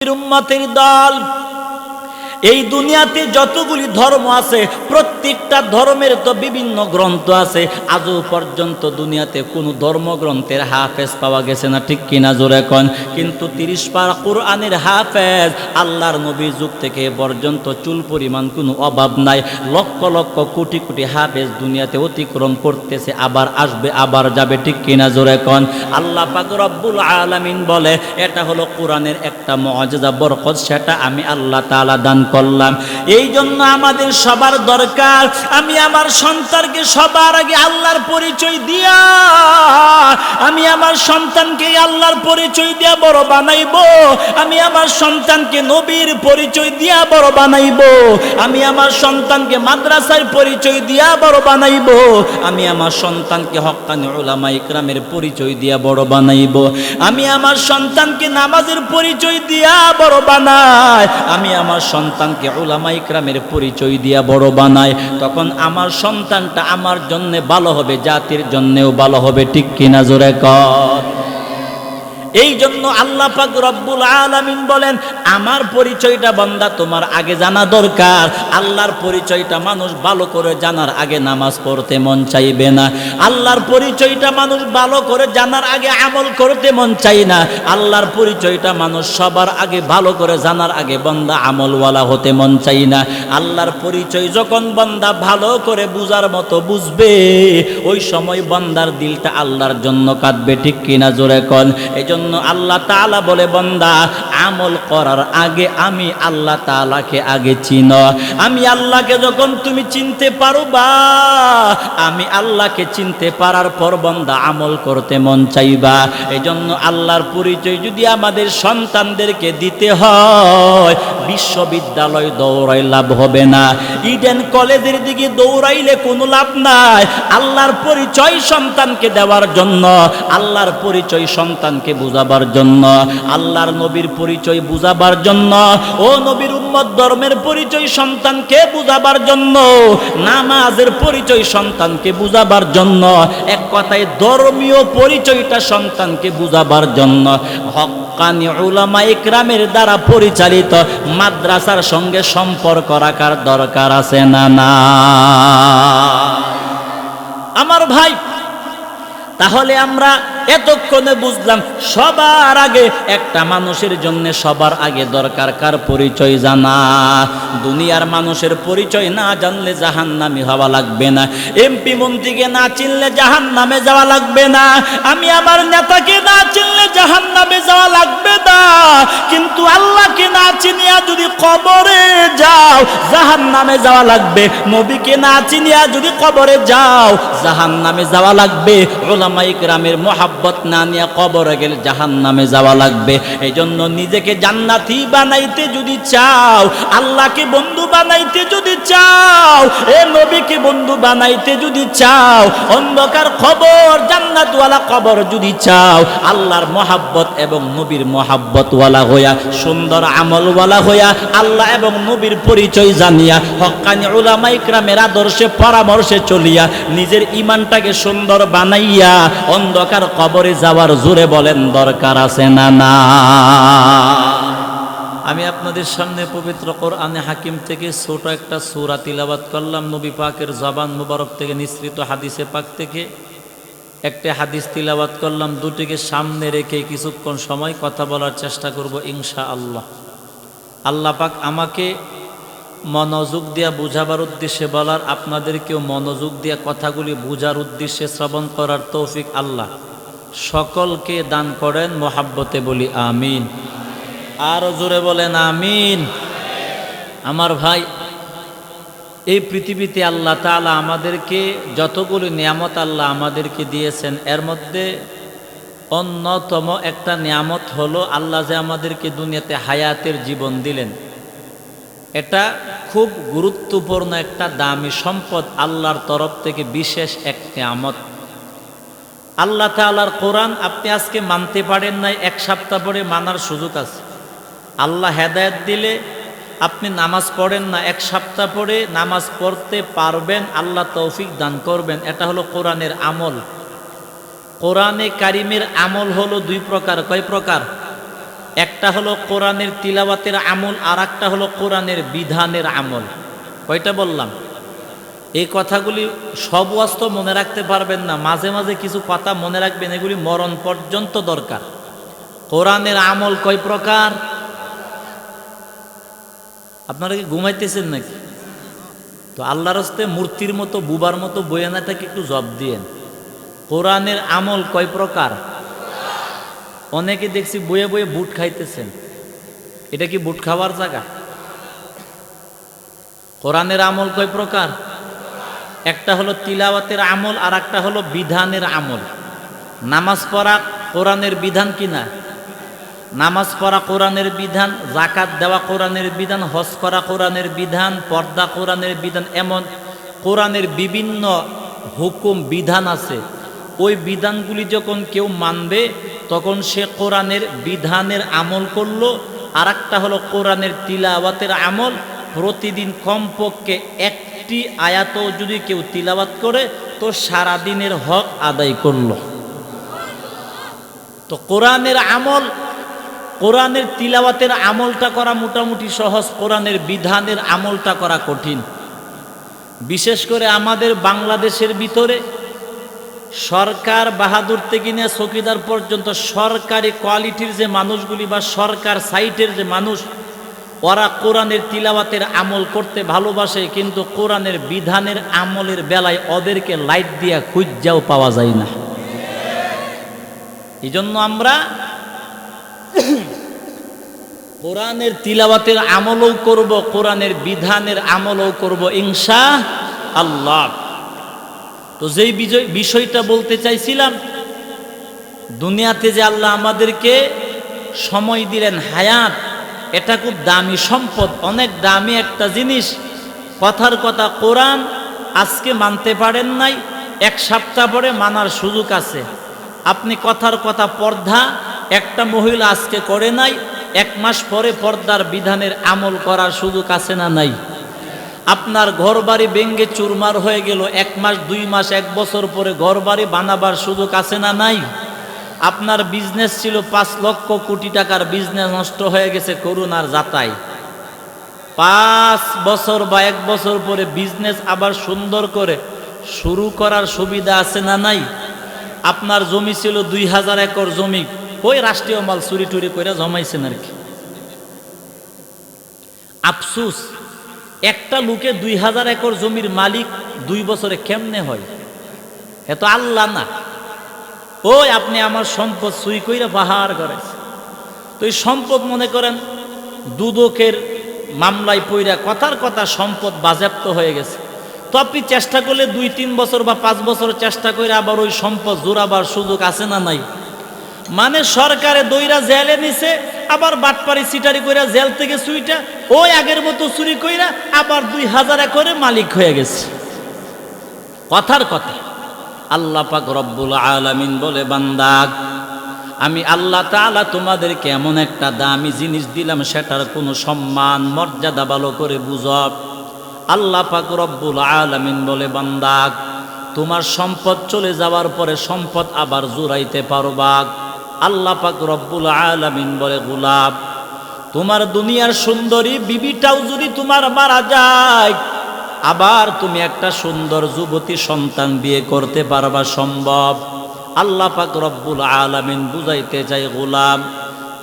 উম্মতের দল। এই দুনিয়াতে যতগুলি ধর্ম আছে প্রত্যেকটা ধর্মের তো বিভিন্ন গ্রন্থ আছে। আজও পর্যন্ত দুনিয়াতে কোনো ধর্মগ্রন্থের হাফেজ পাওয়া গেছে না, ঠিক কিনা জোরে কোন? কিন্তু 30 পারা কোরআনের হাফেজ আল্লাহর নবীর যুগ থেকে পর্যন্ত চুল পরিমাণ কোনো অভাব নাই। লক্ষ লক্ষ কোটি কোটি হাফেজ দুনিয়াতে অতিক্রম করতেছে, আবার আসবে আবার যাবে, ঠিক কিনা জোরে কোন? আল্লাহ পাক রব্বুল আলামিন বলে এটা হলো কোরআনের একটা মুআজিজা বরকত, সেটা আমি আল্লাহ তাআলা দান করলাম। এই জন্য আমাদের সবার দরকার আমি আমার সন্তানকে সবার আগে আল্লাহর পরিচয় দিয়া, আমি আমার সন্তানকে আল্লাহর পরিচয় দিয়া বড় বানাইবো। আমি আমার সন্তানকে নবীর পরিচয় দিয়া বড় বানাইবো। আমি আমার সন্তানকে মাদ্রাসার পরিচয় দিয়া বড় বানাইবো। আমি আমার সন্তানকে হক্কানি উলামা ইকরামের পরিচয় দিয়া বড় বানাইবো। আমি আমার সন্তানকে নামাজের পরিচয় দিয়া বড় বানাই। আমি আমার সন্তানকে উলামা ইকরামের পরিচয় দিয়া বড় বানাই। তখন আমার সন্তানটা আমার জন্য ভালো হবে, জাতির জন্যও ভালো হবে, ঠিক কিনা জোরে কর? এই জন্য আল্লাহ পাক রব্বুল আলামিন বলেন আমার পরিচয়টা বান্দা তোমার আগে জানা দরকার। আল্লাহর পরিচয়টা মানুষ ভালো করে জানার আগে নামাজ পড়তে মন চাইবে না। আল্লাহর পরিচয়টা মানুষ ভালো করে জানার আগে আমল করতে মন চাই না। আল্লাহর পরিচয়টা মানুষ সবার আগে ভালো করে জানার আগে বান্দা আমলওয়ালা হতে মন চাই না। আল্লাহর পরিচয় যখন বান্দা ভালো করে বুঝার মতো বুঝবে, ওই সময় বান্দার দিলটা আল্লাহর জন্য কাঁদবে, ঠিক কিনা জোরে কোন? এই জন্য আল্লাহ তাআলা বলে বান্দা আমল করার আগে আমি আল্লাহ তাআলাকে আগে চিনো। আমি আল্লাহকে যখন তুমি চিনতে পারবা, আমি আল্লাহকে চিনতে পারার পর বান্দা আমল করতে মন চাইবা। এই জন্য আল্লাহর পরিচয় যদি আমাদের সন্তানদেরকে দিতে হয়, বিশ্ববিদ্যালয় দৌড়াই লাভ হবে না, ইডেন কলেজের দিকে দৌড়াইলে কোনো লাভ নাই। আল্লাহর পরিচয় সন্তানকে দেওয়ার জন্য, আল্লাহর পরিচয় সন্তানকে বুঝাবার জন্য, আল্লাহর নবীর পরিচয় বুঝাবার জন্য, ও নবীর উম্মত ধর্মের পরিচয় সন্তানকে বুঝাবার জন্য, নামাজের পরিচয় সন্তানকে বুঝাবার জন্য, এক কথায় ধর্মীয় পরিচয়টা সন্তানকে বুঝাবার জন্য হক্কানি উলামা ইকরামের দ্বারা পরিচালিত মাদ্রাসার সঙ্গে সম্পর্ক রাখার দরকার আছে না? না আমার ভাই, তাহলে আমরা এতক্ষণে বুঝলাম সবার আগে একটা মানুষের জন্য সবার আগে দরকার কার পরিচয় জানা। দুনিয়ার মানুষের পরিচয় না জানলে জাহান্নামী হওয়া লাগবে না। এমপি মন্ত্রীকে না চিনলে জাহান্নামে যাওয়া লাগবে না। আমি আমার নেতাকে না চিনলে জাহান্নামে যাওয়া লাগবে না। কিন্তু আল্লাহকে না চিনিয়া যদি কবরে যাও জাহান্নামে যাওয়া লাগবে। নবীকে না চিনিয়া যদি কবরে যাও জাহান্নামে যাওয়া লাগবে। উলামা ইকরামের মোহাব্বত না নিয়ে কবরে গেলে জাহান্নামে যাওয়া লাগবে। এই জন্য নিজেকে জান্নাতি বানাইতে যদি চাও, আল্লাহকে বন্ধু বানাইতে যদি চাও, এ নবীকে বন্ধু বানাইতে যদি চাও, অন্ধকার কবর জান্নাতওয়ালা কবর যদি চাও, আল্লাহর মোহাব্বত এবং নবীর মোহাব্বতওয়ালা হইয়া, সুন্দর আমলওয়ালা হইয়া, আল্লাহ এবং নবীর পরিচয় জানিয়া, হক্কানি উলামা ইকরামের আদর্শে পরামর্শে চলিয়া নিজের ঈমানটাকে সুন্দর বানাইয়া অন্ধকার কবরে যাওয়ার জোরে বলেন দরকার আছে না? না আমি আপনাদের সামনে পবিত্র কোরআনে হাকিম থেকে ছোট একটা সূরা তিলাওয়াত করলাম। নবী পাকের জবান মুবারক থেকে নিঃসৃত হাদিসে পাক থেকে একটা হাদিস তিলাওয়াত করলাম। দুটিকে সামনে রেখে কিছুক্ষণ সময় কথা বলার চেষ্টা করব ইনশাআল্লাহ। আল্লাহ পাক আমাকে মনোযোগ দিয়া বুঝাবার উদ্দেশ্যে বলার, আপনাদেরকেও মনোযোগ দিয়া কথাগুলি বুঝার উদ্দেশ্যে শ্রবণ করার তৌফিক আল্লাহ সকলকে দান করেন। মোহাব্বতে বলি আমিন। আরো জোরে বলেন আমিন। আমার ভাই, এই পৃথিবীতে আল্লাহ তাআলা আমাদেরকে যতগুলো নিয়ামত আল্লাহ আমাদেরকে দিয়েছেন, এর মধ্যে অন্যতম একটা নিয়ামত হলো আল্লাহ যে আমাদেরকে দুনিয়াতে হায়াতের জীবন দিলেন। এটা খুব গুরুত্বপূর্ণ একটা দামি সম্পদ, আল্লাহর তরফ থেকে বিশেষ এক নিয়ামত। আল্লাহ তাআলার কোরআন আপনি আজকে মানতে পারেন নাই, এক সপ্তাহ পরে মানার সুযোগ আছে। আল্লাহ হেদায়েত দিলে আপনি নামাজ পড়েন না, এক সপ্তাহ পরে নামাজ পড়তে পারবেন, আল্লাহ তৌফিক দান করবেন। এটা হলো কোরআনের আমল। কোরআনে কারিমের আমল হলো দুই প্রকার। কয় প্রকার? একটা হলো কোরআনের তিলাওয়াতের আমল, আর একটা হলো কোরআনের বিধানের আমল। কয়টা বললাম? এই কথাগুলি সব ওয়াস্ত মনে রাখতে পারবেন না, মাঝে মাঝে কিছু কথা মনে রাখবেন, এগুলি মরণ পর্যন্ত দরকার। কোরআনের আমল কয় প্রকার? আপনারা কি ঘুমাইতেছেন নাকি? তো আল্লাহর হস্তে মূর্তির মতো বুবার মতো বইয়ে না থাকে, একটু জব দিয়েন। কোরআনের আমল কয় প্রকার? অনেকে দেখছি বইয়ে বইয়ে বুট খাইতেছেন, এটা কি বুট খাওয়ার জায়গা? কোরআনের আমল কয় প্রকার? একটা হলো তিলাওয়াতের আমল, আর একটা হলো বিধানের আমল। নামাজ পড়া কোরআনের বিধান কিনা? নামাজ পড়া কোরআনের বিধান, যাকাত দেওয়া কোরআনের বিধান, হজ করা কোরআনের বিধান, পর্দা কোরআনের বিধান, এমন কোরআনের বিভিন্ন হুকুম বিধান আছে। ওই বিধানগুলি যখন কেউ মানবে তখন সে কোরআনের বিধানের আমল করলো। আর একটা হলো কোরআনের তিলাওয়াতের আমল, প্রতিদিন কমপক্ষে একটি আয়াতও যদি কেউ তিলাওয়াত করে তো সারাদিনের হক আদায় করলো। তো কোরআনের আমল, কোরআনের তিলাওয়াতের আমলটা করা মোটামুটি সহজ, কোরআনের বিধানের আমলটা করা কঠিন। বিশেষ করে আমাদের বাংলাদেশের ভিতরে সরকার বাহাদুর থেকে নিয়ে চৌকিদার পর্যন্ত সরকারি কোয়ালিটির যে মানুষগুলি বা সরকার সাইটের যে মানুষ, ওরা কোরআনের তিলাওয়াতের আমল করতে ভালোবাসে, কিন্তু কোরআনের বিধানের আমলের বেলায় ওদেরকে লাইট দিয়া খুঁজাও পাওয়া যায় না। এই জন্য আমরা কোরআনের তিলাওয়াতের আমলও করব, কোরআনের বিধানের আমলও করব ইনশাআল্লাহ। তো যেই বিষয়টা বলতে চাইছিলাম, দুনিয়াতে যে আল্লাহ আমাদেরকে সময় দিলেন, হায়াত, এটা খুব দামি সম্পদ, অনেক দামি একটা জিনিস। কথার কথা কোরআন আজকে মানতে পারেন নাই, এক সপ্তাহ পরে মানার সুযোগ আছে। আপনি কথার কথা পর্দা একটা মহিলা আজকে করে নাই, এক মাস পরে পর্দার বিধানের আমল করার সুযোগ আছে না নাই? আপনার ঘরবাড়ি ভেঙে চুরমার হয়ে গেল, এক মাস, 2 মাস, 1 বছর পরে ঘরবাড়ি বানাবার সুযোগ আছে না নাই? আপনার বিজনেস ছিল 5 লক্ষ কোটি টাকার, বিজনেস নষ্ট হয়ে গেছে করোনার যাতায়। 5 বছর বা 1 বছর পরে বিজনেস আবার সুন্দর করে শুরু করার সুবিধা আছে না নাই? আপনার জমি ছিল 2000 একর জমি, ওই রাষ্ট্রীয় মাল চুরি টুরি করে জমাইছেন আর কি। আফসুস, একটা লোকে 2000 একর জমির মালিক 2 বছরে কেমনে হয়? এত আল্লাহ না। ওই আপনি আমার সম্পদ চুরি কইরা পাহাড় করেছে। তো এই সম্পদ মনে করেন দুদকের মামলায় পইরা কথার কথা সম্পদ বাজেয়াপ্ত হয়ে গেছে। তো আপনি চেষ্টা করলে 2-3 বছর বা 5 বছর চেষ্টা করে আবার ওই সম্পদ জোড়াবার সুযোগ আছে না নাই? মানে সরকারে দইরা জেলে নিছে, আবার বাটপারি সিটারি কইরা জেল থেকে চুইটা ওই আগের মতো চুরি কইরা আবার 2000 একরে মালিক হয়ে গেছে। কথার কথা আল্লাহ পাক রব্বুল আলামিন বলে, বান্দা আমি আল্লাহ তাআলা তোমাদেরকে এমন একটা দামি জিনিস দিলাম, সেটার কোনো সম্মান মর্যাদা ভালো করে বুঝো। আল্লাহ পাক রব্বুল আলামিন বলে, বান্দা তোমার সম্পদ চলে যাওয়ার পরে সম্পদ আবার জুড়াইতে পারবা। আল্লাহ পাক রব্বুল আলামিন বলে, গোলাপ তোমার দুনিয়ার সুন্দরী বিবিটাও যদি তোমার মারা যায়, আবার তুমি একটা সুন্দর যুবতী সন্তান বিয়ে করতে পারবা, সম্ভব। আল্লাহ পাক রব্বুল আলামিন বুঝাইতে চাই, গোলাম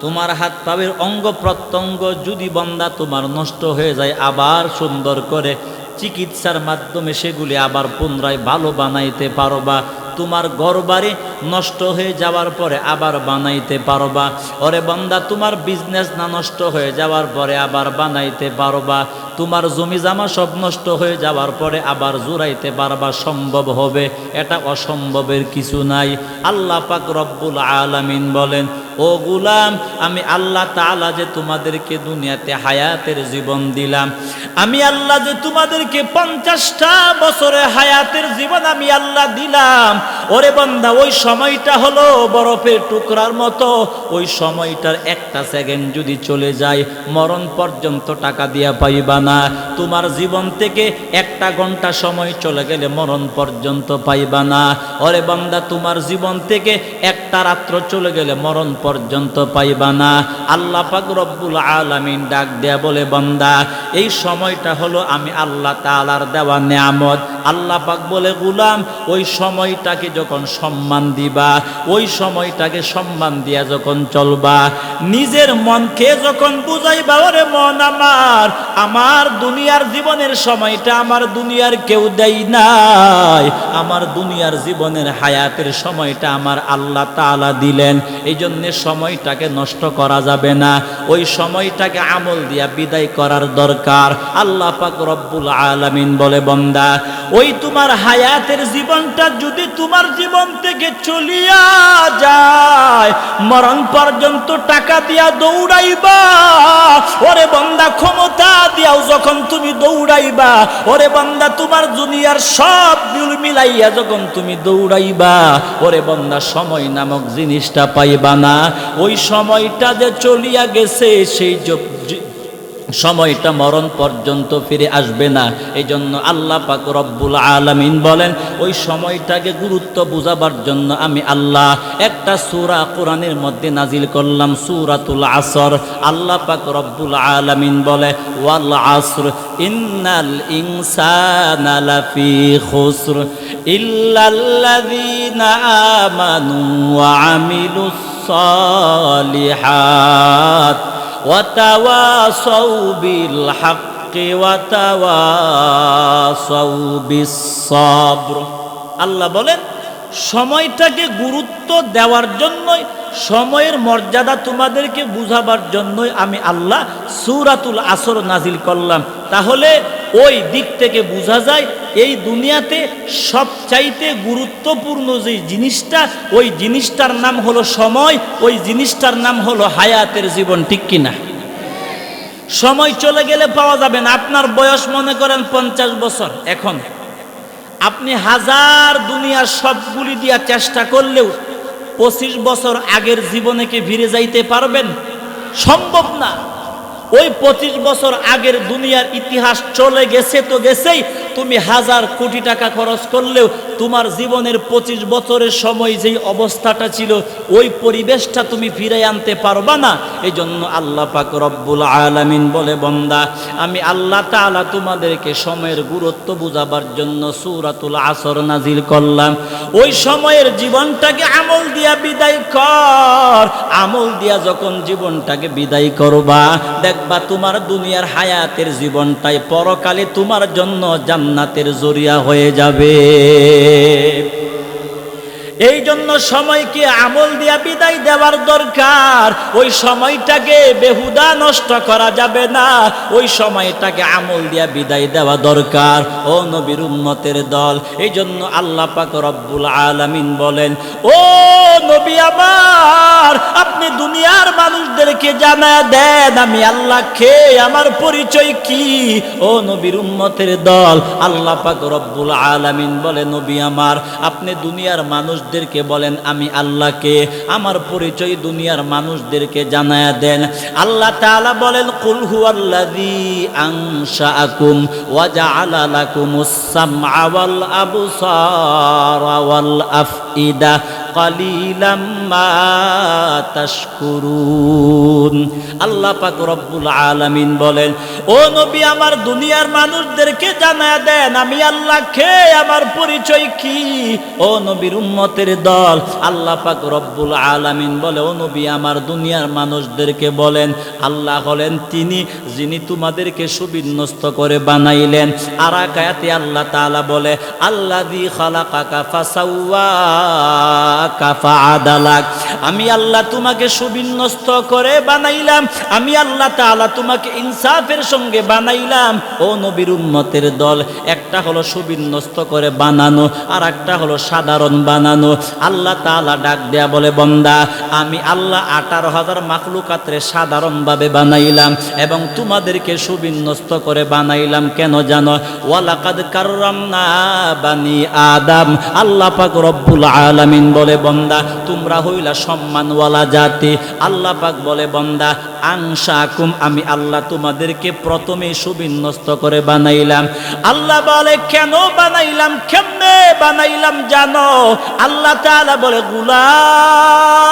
তোমার হাত পায়ের অঙ্গ প্রত্যঙ্গ যদি বান্দা তোমার নষ্ট হয়ে যায়, আবার সুন্দর করে চিকিৎসার মাধ্যমে সেগুলি আবার পুনরায় ভালো বানাইতে পারবা। তোমার ঘরবাড়ি নষ্ট হয়ে যাওয়ার পরে আবার বানাইতে পারবা। ওরে বান্দা তোমার বিজনেস না নষ্ট হয়ে যাওয়ার পরে আবার বানাইতে পারবা। তোমার জমি জামা সব নষ্ট হয়ে যাওয়ার পরে আবার জোড়াইতে পারবা, সম্ভব হবে, এটা অসম্ভবের কিছু নাই। আল্লাহ পাক রব্বুল আলামিন বলেন, ও গোলাম আমি আল্লাহ তাআলা যে তোমাদেরকে দুনিয়াতে হায়াতের জীবন দিলাম, আমি আল্লাহ যে তোমাদেরকে 50টা বছরে হায়াতের জীবন আমি আল্লাহ দিলাম, ওরে বান্দা ওই সময়টা হলো বরফের টুকরার মতো। ওই সময়টার একটা সেকেন্ড যদি চলে যায়, মরণ পর্যন্ত টাকা দিয়া পাইবা না। তোমার জীবন থেকে 1 ঘন্টা সময় চলে গেলে মরণ পর্যন্ত পাইবা না। ওরে বান্দা তোমার জীবন থেকে 1টা রাত্র চলে গেলে মরণ পর্যন্ত পাইবা না। আল্লাহ পাক রব্বুল আলামিন ডাক দেয়া বলে, বান্দা এই সময়টা হলো আমি আল্লাহ তাআলার দেওয়া নেয়ামত। আল্লাহ পাক বলে, গোলাম ওই সময়টাকে যখন সম্মান দিবা, ওই সময়টাকে সম্মান দিয়া যখন চলবা, নিজের মনকে যখন বুঝাইবা, ওরে মন আমার, আমার দুনিয়ার জীবনের সময়টা আমার দুনিয়ার কেউ দেয় নাই, আমার দুনিয়ার জীবনের হায়াতের সময়টা আমার আল্লাহ তাআলা দিলেন। এই জন্যে সময়টাকে নষ্ট করা যাবে না, ওই সময়টাকে আমল দিয়া বিদায় করার দরকার। আল্লাহ পাক রব্বুল আলামিন বলে, বান্দা ওই তোমার হায়াতের জীবনটা যদি তোমার জীবন থেকে চলিয়া যায়, মরণ পর্যন্ত টাকা দিয়া দৌড়াইবা, ওরে বান্দা ক্ষমতা দিয়াও যখন তুমি দৌড়াইবা, ওরে বান্দা তোমার দুনিয়ার সব দিল মিলাইয়া যখন তুমি দৌড়াইবা, ওরে বান্দা সময় নামক জিনিসটা পাইবা না। ওই সময়টা যে চলিয়া গেছে, সেই সময়টা মরণ পর্যন্ত ফিরে আসবে না। এই জন্য আল্লাহ পাক রব্বুল আলামিন বলেন, ওই সময়টাকে গুরুত্ব বুঝাবার জন্য আমি আল্লাহ একটা সূরা কোরআনের মধ্যে নাজিল করলাম, সূরাতুল আসর। আল্লাহ পাক রব্বুল আলামিন বলে, ওয়াল আসর ইন্নাল ইনসানা লাফি খুসর ইল্লাল্লাযীনা আমানু ওয়া আমিলুস সালিহাত ওয়াতাওয়াসাউ বিল হাক্কি ওয়াতাওয়াসাউ বিস সাবর। আল্লাহ বলেন, সময়টাকে গুরুত্ব দেওয়ার জন্যই, সময়ের মর্যাদা তোমাদেরকে বুঝাবার জন্যই আমি আল্লাহ সূরাতুল আসর নাজিল করলাম। তাহলে ওই দিক থেকে বোঝা যায় এই দুনিয়াতে সবচাইতে গুরুত্বপূর্ণ যে জিনিসটা, ওই জিনিসটার নাম হলো সময়, ওই জিনিসটার নাম হলো হায়াতের জীবন। ঠিক কিনা? সময় চলে গেলে পাওয়া যাবে না। আপনার বয়স মনে করেন 50 বছর, এখন আপনি হাজার দুনিয়ার সবগুলি দিয়া চেষ্টা করলেও 25 বছর আগের জীবনে কি ফিরে যাইতে পারবেন? সম্ভব না। ওই 25 বছর আগের দুনিয়ার ইতিহাস চলে গেছে তো গেছেই, তুমি হাজার কোটি টাকা খরচ করলেও তোমার জীবনের 25 বছরের সময় যেই অবস্থাটা ছিল, ওই পরিবেশটা তুমি ফিরে আনতে পারবা না। এই জন্য আল্লাহ পাক রব্বুল আলামিন বলে, বান্দা আমি আল্লাহ তাআলা তোমাদেরকে সময়ের গুরুত্ব বুঝাবার জন্য সূরাতুল আসর নাজিল করলাম। ওই সময়ের জীবনটাকে আমল দিয়া বিদায় কর। আমল দিয়া যখন জীবনটাকে বিদায় করবা, দেখবা তোমার দুনিয়ার হায়াতের জীবনটাই পরকালে তোমার জন্য জান্নাতের জরিয়া হয়ে যাবে। এই জন্য সময়কে আমল দিয়া বিদায় দেওয়ার দরকার। ওই সময়টাকে বেহুদা নষ্ট করা যাবে না, ওই সময়টাকে আমল দিয়া বিদায় দেওয়া দরকার। ও নবীর উম্মতের দল, এই জন্য আল্লাহ পাক রব্বুল আলামিন বলেন, ও নবী আমার, আপনি দুনিয়ার মানুষদেরকে জানায়া দেন আমি আল্লাহ কে, আমার পরিচয় কি। ও নবীর উম্মতের দল, আল্লাহ পাক রব্বুল আলামিন বলে, নবী আমার, আপনি দুনিয়ার মানুষদেরকে বলেন আমি আল্লাহকে, আমার পরিচয় দুনিয়ার মানুষদেরকে জানায়া দেন। আল্লাহ তাআলা বলেন, কুল হুয়াল্লাযী আনশাআকুম ওয়া জাআলা লাকুমুস সামআ ওয়াল আবসারা ওয়াল আফইদা কালিলাম মা তাশকুরুন। আল্লাহ পাক রব্বুল আলামিন বলেন, ও নবী আমার, দুনিয়ার মানুষদেরকে জানায়া দেন আমি আল্লাহ কে, আমার পরিচয় কি। ও নবীর উম্মতের দল, আল্লাহ পাক রব্বুল আলামিন বলে, ও নবী আমার, দুনিয়ার মানুষদেরকে বলেন আল্লাহ হলেন তিনি যিনি তোমাদেরকে সুবিন্যস্ত করে বানাইলেন। আর এক আয়াতে আল্লাহ তাআলা বলে, আল্লাযী খালাকাকা ফাসাওয়াকা ফাআদালাক। আমি আল্লাহ তোমাকে সুবিন্যস্ত করে বানাইলাম, আমি আল্লাহ তাআলা তোমাকে ইনসাফের সঙ্গে বানাইলাম। ও নবীর উম্মতের দল, একটা হলো সুবিন্যস্ত করে বানানো, আর একটা হলো সাধারণ বানানো। আল্লাহ তাআলা ডাক দেয়া বলে, বান্দা আমি আল্লাহ 18,000 মাখলুকাতরে সাধারণভাবে বানাইলাম এবং তোমাদেরকে সুবিন্যস্ত করে বানাইলাম। কেন জানো? ওয়ালাকাদ কাররামনা বানি আদম। আল্লাহ পাক রব্বুল আলামিন বলে, বান্দা তোমরা হইলা সম্মানওয়ালা জাতি। আল্লাহ পাক বলে, বান্দা আনশাকুম, আমি আল্লাহ তোমাদেরকে প্রথমে সুবিন্যস্ত করে বানাইলাম। আল্লাহ বলে, কেন বানাইলাম, কেমনে বানাইলাম জানো? আল্লাহ তাআলা বলে, গোলাম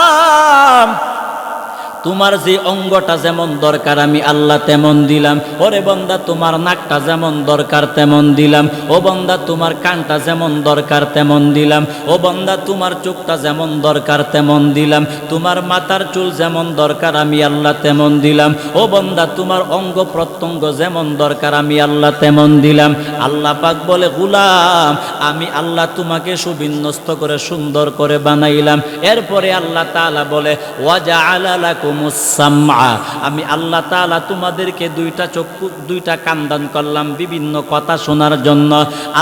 তোমার যে অঙ্গটা যেমন দরকার আমি আল্লাহ তেমন দিলাম। ওরে বান্দা তোমার নাকটা যেমন দরকার তেমন দিলাম। ও বান্দা তোমার কানটা যেমন দরকার তেমন দিলাম। ও বান্দা তোমার চোখটা যেমন দরকার তেমন দিলাম। তোমার মাথার চুল যেমন দরকার আমি আল্লাহ তেমন দিলাম। ও বান্দা তোমার অঙ্গ প্রত্যঙ্গ যেমন দরকার আমি আল্লাহ তেমন দিলাম। আল্লাহ পাক বলে গোলাম আমি আল্লাহ তোমাকে সুবিন্যস্ত করে সুন্দর করে বানাইলাম। এরপরে আল্লাহ তাআলা বলে ওয়াজআলা লাকুমুস সামআ, আমি আল্লাহ তাআলা তোমাদেরকে দুইটা চক্ষু দুইটা কান দান করলাম বিভিন্ন কথা শোনার জন্য।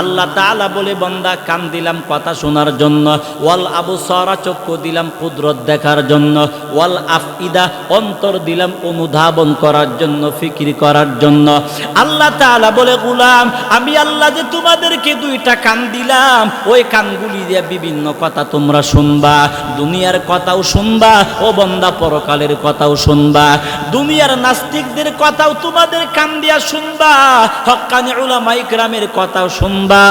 আল্লাহ তাআলা বলে বান্দা কান দিলাম কথা শোনার জন্য। ওয়াল আবসারা চক্ষু দিলাম কুদরত দেখার জন্য। ওয়াল আফইদা অন্তর দিলাম অনুধাবন করার জন্য, ফিকির করার জন্য। আল্লাহ তাআলা বলে গোলাম আমি আল্লাহ যে তোমাদেরকে দুইটা কান দিলাম, ওই কানগুলি দিয়ে বিভিন্ন কথা তোমরা শুনবা, দুনিয়ার কথাও শুনবা। ও বান্দা পরকালের কথাও শুনবা, দুনিয়ার নাস্তিকদের কথাও তোমাদের কান দিয়া শুনবা, হক্কানি উলামায়ে ইকরামের কথাও শুনবা।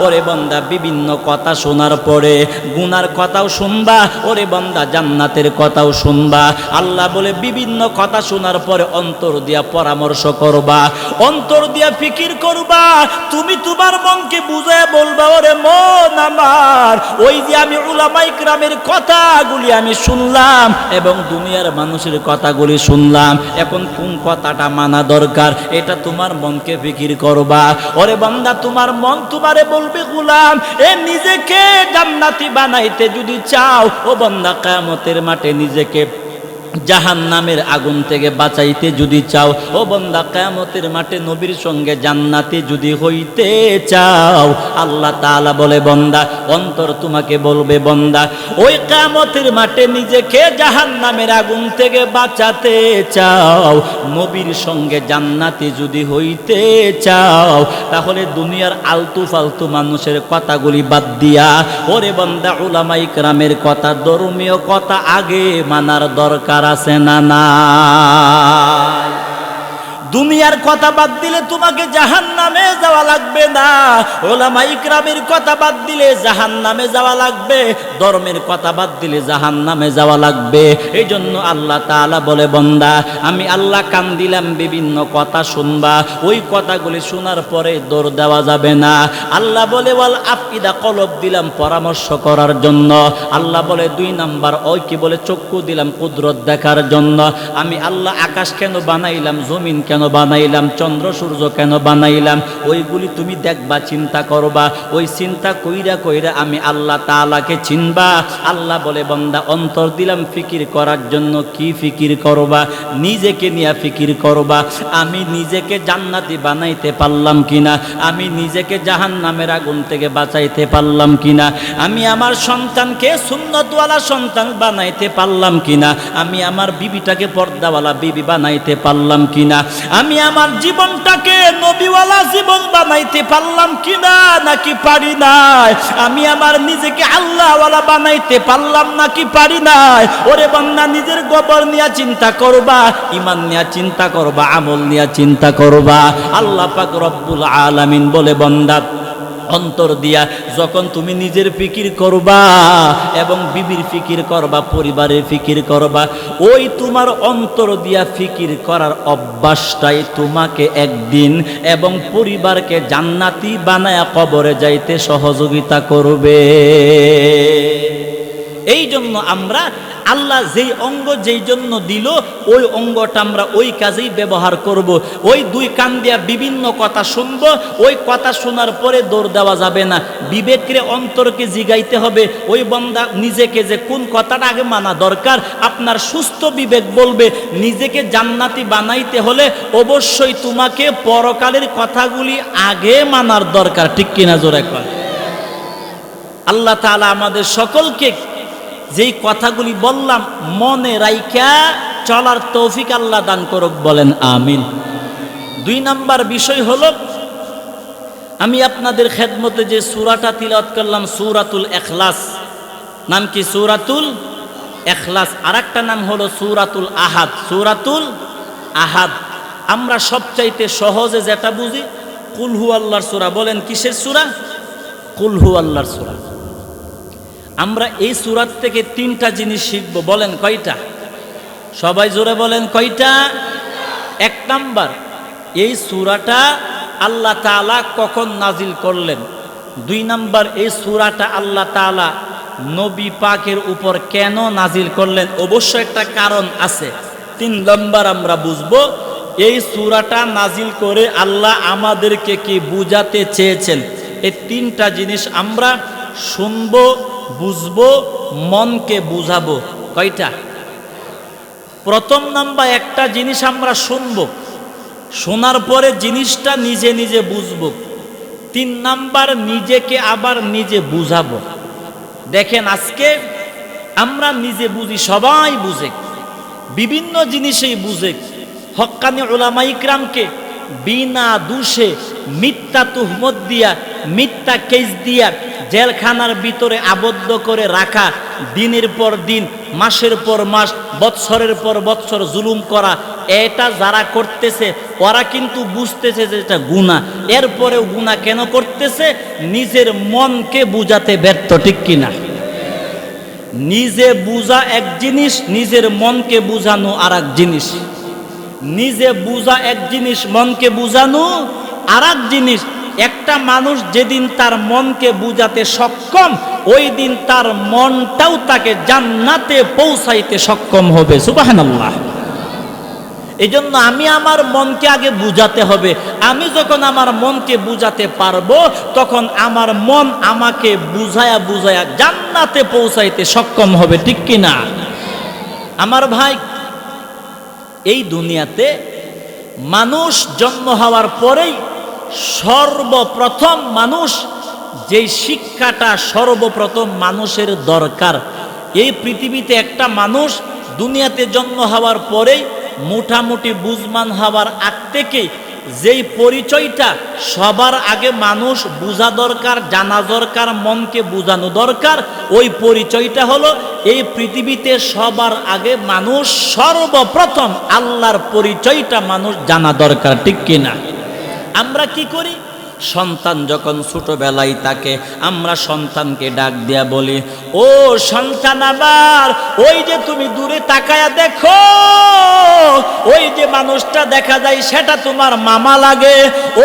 ওরে বান্দা বিভিন্ন কথা শোনার পরে গুনার কথাও শুনবা। ওরে বান্দা জান্নাতের কথাও শুনবা। আল্লাহ বলে বিভিন্ন কথা শোনার পরে অন্তর দিয়া পরামর্শ করবা, অন্তর দিয়া ফিকির করবা। তুমি তোমার মনকে বুঝায় বলবা ওরে মন আমার, ওই যে আমি উলামায়ে ইকরামের কথাগুলি আমি শুনলাম এবং দুনিয়ার মানুষের কথাগুলি শুনলাম, এখন কোন কথাটা মানা দরকার এটা তোমার মনকে ফিকির করবা। ওরে বান্দা তোমার মন তোমারে বলবে গোলাম এ নিজেকে জান্নাতি বানাইতে যদি চাও, ও বান্দা কিয়ামতের মাঠে নিজেকে জাহান্নামের আগুন থেকে বাঁচাইতে যদি চাও, ও বান্দা কিয়ামতের মাঠে নবীর সঙ্গে জান্নাতে যদি হইতে চাও, আল্লাহ তাআলা বলে বান্দা অন্তর তোমাকে বলবে বান্দা ওই কিয়ামতের মাঠে নিজেকে জাহান্নামের আগুন থেকে বাঁচাতে চাও, নবীর সঙ্গে জান্নাতে যদি হইতে চাও, তাহলে দুনিয়ার আলতু ফালতু মানুষের কথাগুলি বাদ দিয়া ওরে বান্দা উলামায়ে ইকরামের কথা ধর্মীয় কথা আগে মানার দরকার আছে না নাই? দুনিয়ার কথা বাদ দিলে তোমাকে জাহান্নামে যাওয়া লাগবে না, উলামায়ে ইকরামের কথা বাদ দিলে জাহান্নামে যাওয়া লাগবে, ধর্মের কথা বাদ দিলে জাহান্নামে যাওয়া লাগবে। এই জন্য আল্লাহ তাআলা বলে বান্দা আমি আল্লাহ কান দিলাম বিভিন্ন কথা শুনবা, ওই কথাগুলি শোনার পরে দৌড় দেওয়া যাবে না। আল্লাহ বলে ওয়াল আফইদা কলব দিলাম পরামর্শ করার জন্য। আল্লাহ বলে 2 নাম্বার ওই কি বলে চক্ষু দিলাম কুদরত দেখার জন্য। আমি আল্লাহ আকাশ কেন বানাইলাম, জমিন কেন বানাইলাম, চন্দ্র সূর্য কেন বানাইলাম, ওইগুলি তুমি দেখবা চিন্তা করবা, ওই চিন্তা কইরা কইরা আমি আল্লাহ তাআলাকে চিনবা। আল্লাহ বলে বান্দা অন্তর দিলাম ফিকির করার জন্য। কি ফিকির করবা? নিজেকে নিয়ে ফিকির করবা, আমি নিজেকে জান্নাতি বানাইতে পারলাম কিনা, আমি নিজেকে জাহান্নামের আগুন থেকে বাঁচাইতে পারলাম কিনা, আমি আমার সন্তানকে সুন্নতওয়ালা সন্তান বানাইতে পারলাম কিনা, আমি আমার বিবিটাকে পর্দাওয়ালা বিবি বানাইতে পারলাম কিনা, আমি আমার জীবনটাকে নবীওয়ালা জীবন বানাইতে পারলাম কিনা নাকি পারি নাই, আমি আমার নিজেকে আল্লাহওয়ালা বানাইতে পারলাম নাকি পারি নাই। ওরে বান্দা নিজের গোবর নিয়ে চিন্তা করবা, ঈমান নিয়ে চিন্তা করবা, আমল নিয়ে চিন্তা করবা। আল্লাহ পাক রব্বুল আলামিন বলে বান্দা অন্তর দিয়া যখন তুমি নিজের ফিকির করবা এবং বিবির ফিকির করবা, পরিবারের ফিকির করবা, ওই তোমার অন্তর দিয়া ফিকির করার অভ্যাসটাই তোমাকে একদিন এবং পরিবারকে জান্নাতি বানায়া কবরে যাইতে সহযোগিতা করবে। এই জন্য আমরা আল্লাহ যেই অঙ্গ যেই জন্য দিল ওই অঙ্গটা আমরা ওই কাজেই ব্যবহার করব। ওই 2 কান দিয়া বিভিন্ন কথা শুনবো, ওই কথা শোনার পরে দৌড় দেওয়া যাবে না, বিবেকরে অন্তরকে জিগাইতে হবে ওই বান্দা নিজেকে যে কোন কথাটা আগে মানা দরকার। আপনার সুস্থ বিবেক বলবে নিজেকে জান্নাতি বানাইতে হলে অবশ্যই তোমাকে পরকালের কথাগুলি আগে মানার দরকার। ঠিক কিনা জোরে কর। আল্লাহ তাআলা আমাদের সকলকে যেই কথাগুলি বললাম মনে রাইখা চলার তৌফিক আল্লাহ দান করুক, বলেন আমিন। 2 নাম্বার বিষয় হলো আমি আপনাদের খেদমতে যে সূরাটা তিলাওয়াত করলাম সূরাতুল ইখলাস। নাম কি? সূরাতুল ইখলাস। আরেকটা নাম হলো সূরাতুল আহাদ। সূরাতুল আহাদ আমরা সবচাইতে সহজে যেটা বুঝি কুল হুয়াল্লাহর সূরা। বলেন কিসের সূরা? কুল হুয়াল্লাহর সূরা। আমরা এই সূরা থেকে 3টা জিনিস শিখব। বলেন কয়টা? সবাই জোরে বলেন কয়টা? এক নাম্বার, এই সূরাটা আল্লাহ তাআলা কখন নাজিল করলেন? দুই নাম্বার, এই সূরাটা আল্লাহ তাআলা নবী পাকের উপর কেন নাজিল করলেন? অবশ্যই একটা কারণ আছে। তিন নাম্বার, আমরা বুঝবো এই সূরাটা নাজিল করে আল্লাহ আমাদেরকে কি বুঝাতে চেয়েছেন। এই তিনটা জিনিস আমরা শুনবো, বুঝবো, মনকে বুঝাবো। কয়টা? প্রথম নাম্বার, একটা জিনিস আমরা শুনবো, শোনার পরে জিনিসটা নিজে নিজে বুঝবো। তিন নাম্বার, নিজেকে আবার নিজে বুঝাবো। দেখেন, আজকে আমরা নিজে বুঝি, সবাই বুঝে, বিভিন্ন জিনিসেই বুঝে। হক্কানি উলামা ইকরামকে বিনা দোষে মিথ্যা তুহমত দিয়া, মিথ্যা কেস দিয়া জেলখানার ভিতরে আবদ্ধ করে রাখা, দিনের পর দিন, মাসের পর মাস, বৎসরের পর বৎসর জুলুম করা, এটা যারা করতেছে ওরা কিন্তু বুঝতেছে যে এটা গুনাহ। এরপরেও গুনাহ কেন করতেছে? নিজের মনকে বুঝাতে ব্যর্থ, ঠিক কিনা? নিজে বুঝা এক জিনিস, নিজের মনকে বুঝানো আর এক জিনিস। নিজে বুঝা এক জিনিস, মনকে বুঝানো আর এক জিনিস। একটা মানুষ যেদিন তার মনকে বুঝাতে সক্ষম, ওই দিন তার মনটাও তাকে জান্নাতে পৌঁছাইতে সক্ষম হবে। সুবহানাল্লাহ। এই জন্য আমি আমার মনকে আগে বুঝাতে হবে। আমি যখন আমার মনকে বুঝাতে পারবো, তখন আমার মন আমাকে বুঝায়া বুঝায়া জান্নাতে পৌঁছাইতে সক্ষম হবে, ঠিক কিনা? আমার ভাই, এই দুনিয়াতে মানুষ জন্ম হওয়ার পরেই সর্বপ্রথম মানুষ যেই শিক্ষাটা সর্বপ্রথম মানুষের দরকার, এই পৃথিবীতে একটা মানুষ দুনিয়াতে জন্ম হওয়ার পরেই মোটামুটি বুঝমান হওয়ার আগ থেকে যেই পরিচয়টা সবার আগে মানুষ বুঝা দরকার, জানা দরকার, মনকে বুঝানো দরকার, ওই পরিচয়টা হলো এই পৃথিবীতে সবার আগে মানুষ সর্বপ্রথম আল্লাহর পরিচয়টা মানুষ জানা দরকার, ঠিক কিনা? আমরা কি করি? সন্তান যখন ছোটবেলায় থাকে, আমরা সন্তানকে ডাক দিয়া বলি, ও সন্তান আমার, ওই যে তুমি দূরে তাকায়া দেখো, ওই যে মানুষটা দেখা যায় সেটা তোমার মামা লাগে,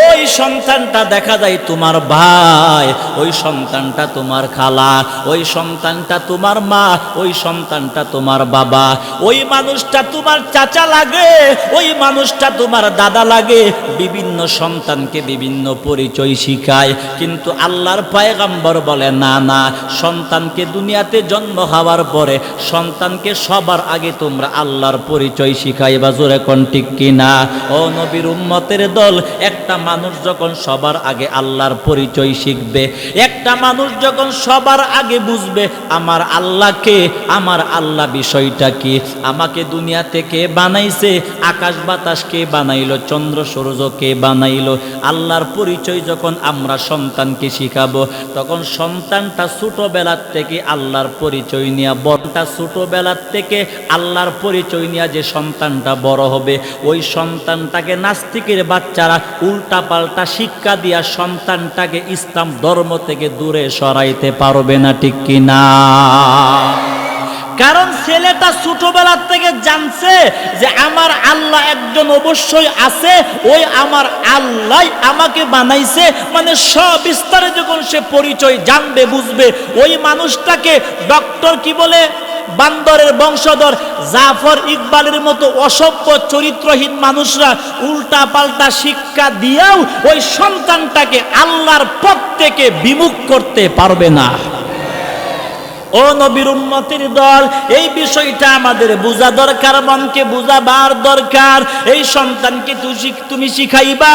ওই সন্তানটা দেখা যায় তোমার ভাই, ওই সন্তানটা তোমার খালা, ওই সন্তানটা তোমার মা, ওই সন্তানটা তোমার বাবা, ওই মানুষটা তোমার চাচা লাগে, ওই মানুষটা তোমার দাদা লাগে। বিভিন্ন সন্তানকে বিভিন্ন পরিচয় শিখায়, কিন্তু আল্লাহর পয়গম্বর বলে না না, সন্তানকে দুনিয়াতে জন্ম হওয়ার পরে সন্তানকে সবার আগে তোমরা আল্লাহর পরিচয় শিখাইবা। জোরে কোন ঠিক কিনা? ও নবীর উম্মতের দল, একটা মানুষ যখন সবার আগে আল্লাহর পরিচয় শিখবে, একটা মানুষ যখন সবার আগে বুঝবে আমার আল্লাহকে, আমার আল্লাহ বিষয়টা কি, আমাকে দুনিয়া থেকে বানাইছে, আকাশ বাতাস কে বানাইলো, চন্দ্র সূর্য কে বানাইলো, আল্লাহর পরিচয় যখন আমরা সন্তানকে শিখাবো, তখন সন্তানটা ছোটবেলার থেকে আল্লাহর পরিচয় নিয়ে, বড়টা ছোটবেলার থেকে আল্লাহর পরিচয় নিয়ে যে সন্তানটা বড় হবে, ওই সন্তানটাকে নাস্তিকের বাচ্চারা উল্টা পাল্টা শিক্ষা দিয়া সন্তানটাকে ইসলাম ধর্ম থেকে দূরে সরাইতে পারবে না, ঠিক কিনা? কারণ ছেলেটা ছোটবেলার থেকে জানছে যে আমার আল্লাহ একজন অবশ্যই আছে, ওই আমার আল্লাহ আমাকে বানাইছে, মানে সবিস্তারে যখন সে পরিচয় জানবে, বুঝবে, ওই মানুষটাকে ডক্টর কি বলে, বান্দরের বংশধর জাফর ইকবালের মতো অসভ্য চরিত্রহীন মানুষরা উল্টা পাল্টা শিক্ষা দিয়েও ওই সন্তানটাকে আল্লাহর পথ থেকে বিমুখ করতে পারবে না। ও নবীর উম্মতের দল, এই বিষয়টা আমাদের বোঝা দরকার, মনকে বুঝাবার দরকার। এই সন্তানকে তুমি শিখাইবা,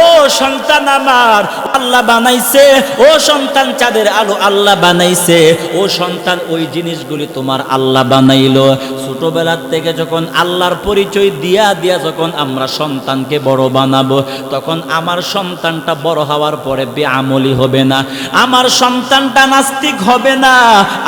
ও সন্তান আমার, আল্লাহ বানাইছে, ও সন্তান চাঁদের আলো আল্লাহ বানাইছে, ও সন্তান ওই জিনিসগুলি তোমার আল্লাহ বানাইলো। ছোটবেলার থেকে যখন আল্লাহর পরিচয় দিয়া দিয়া যখন আমরা সন্তানকে বড় বানাবো, তখন আমার সন্তানটা বড় হওয়ার পরে বেআমলি হবে না, আমার সন্তানটা নাস্তিক হবে না,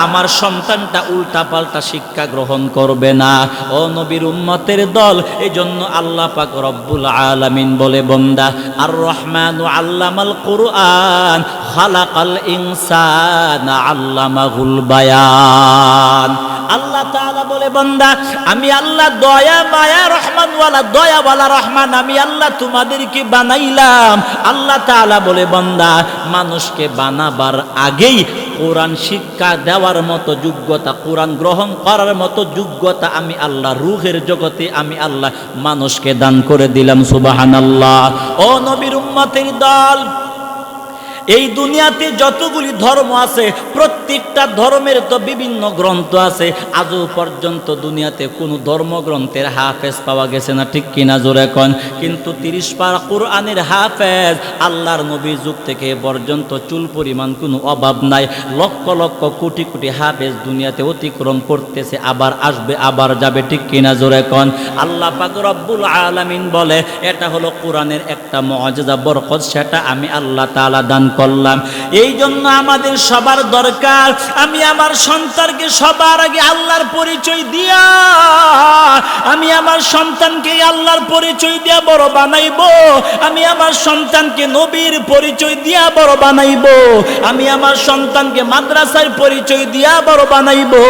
আমার সন্তানটা উল্টা পাল্টা শিক্ষা গ্রহণ করবে না। ও নবীর উম্মতের দল, এই জন্য আল্লাহ পাক রব্বুল আলামিন বলে, বান্দা আর রহমানু আল্লামাল কুরআন খালাকাল ইনসানা আল্লামাহুল বায়ান। আল্লাহ তাআলা বলে বান্দা আমি আল্লাহ দয়া মায়া রহমানওয়ালা দয়াওয়ালা রহমান আমি আল্লাহ তোমাদেরকে বানাইলাম। আল্লাহ তাআলা বলে বান্দা মানুষকে বানাবার আগেই কোরআন শিক্ষা দেওয়ার মতো যোগ্যতা, কোরআন গ্রহণ করার মতো যোগ্যতা আমি আল্লাহ রূহের জগতে আমি আল্লাহ মানুষকে দান করে দিলাম। সুবহানাল্লাহ। ও নবীর উম্মতের দল, এই দুনিয়াতে যতগুলি ধর্ম আছে প্রত্যেকটা ধর্মের তো বিভিন্ন গ্রন্থ আছে। আজও পর্যন্ত দুনিয়াতে কোনো ধর্মগ্রন্থের হাফেজ পাওয়া গেছে না, ঠিক কিনা জোরে কোন? কিন্তু 30 পারা কোরআনের হাফেজ আল্লাহর নবীর যুগ থেকে পর্যন্ত চুল পরিমাণ কোনো অভাব নাই। লক্ষ লক্ষ কোটি কোটি হাফেজ দুনিয়াতে অতিক্রম করতেছে, আবার আসবে আবার যাবে, ঠিক কিনা জোরে কোন? আল্লাহ পাক রব্বুল আলামিন বলে এটা হলো কোরআনের একটা মুআজিজা বরকত, সেটা আমি আল্লাহ তাআলা দান করলাম। এই জন্য আমাদের সবার দরকার আমি আমার সন্তানকে সবার আগে আল্লাহর পরিচয় দিয়া আমি আমার সন্তানকে আল্লাহর পরিচয় দিয়া বড় বানাইবো। আমি আমার সন্তানকে নবীর পরিচয় দিয়া বড় বানাইবো। আমি আমার সন্তানকে মাদ্রাসার পরিচয় দিয়া বড় বানাইবো।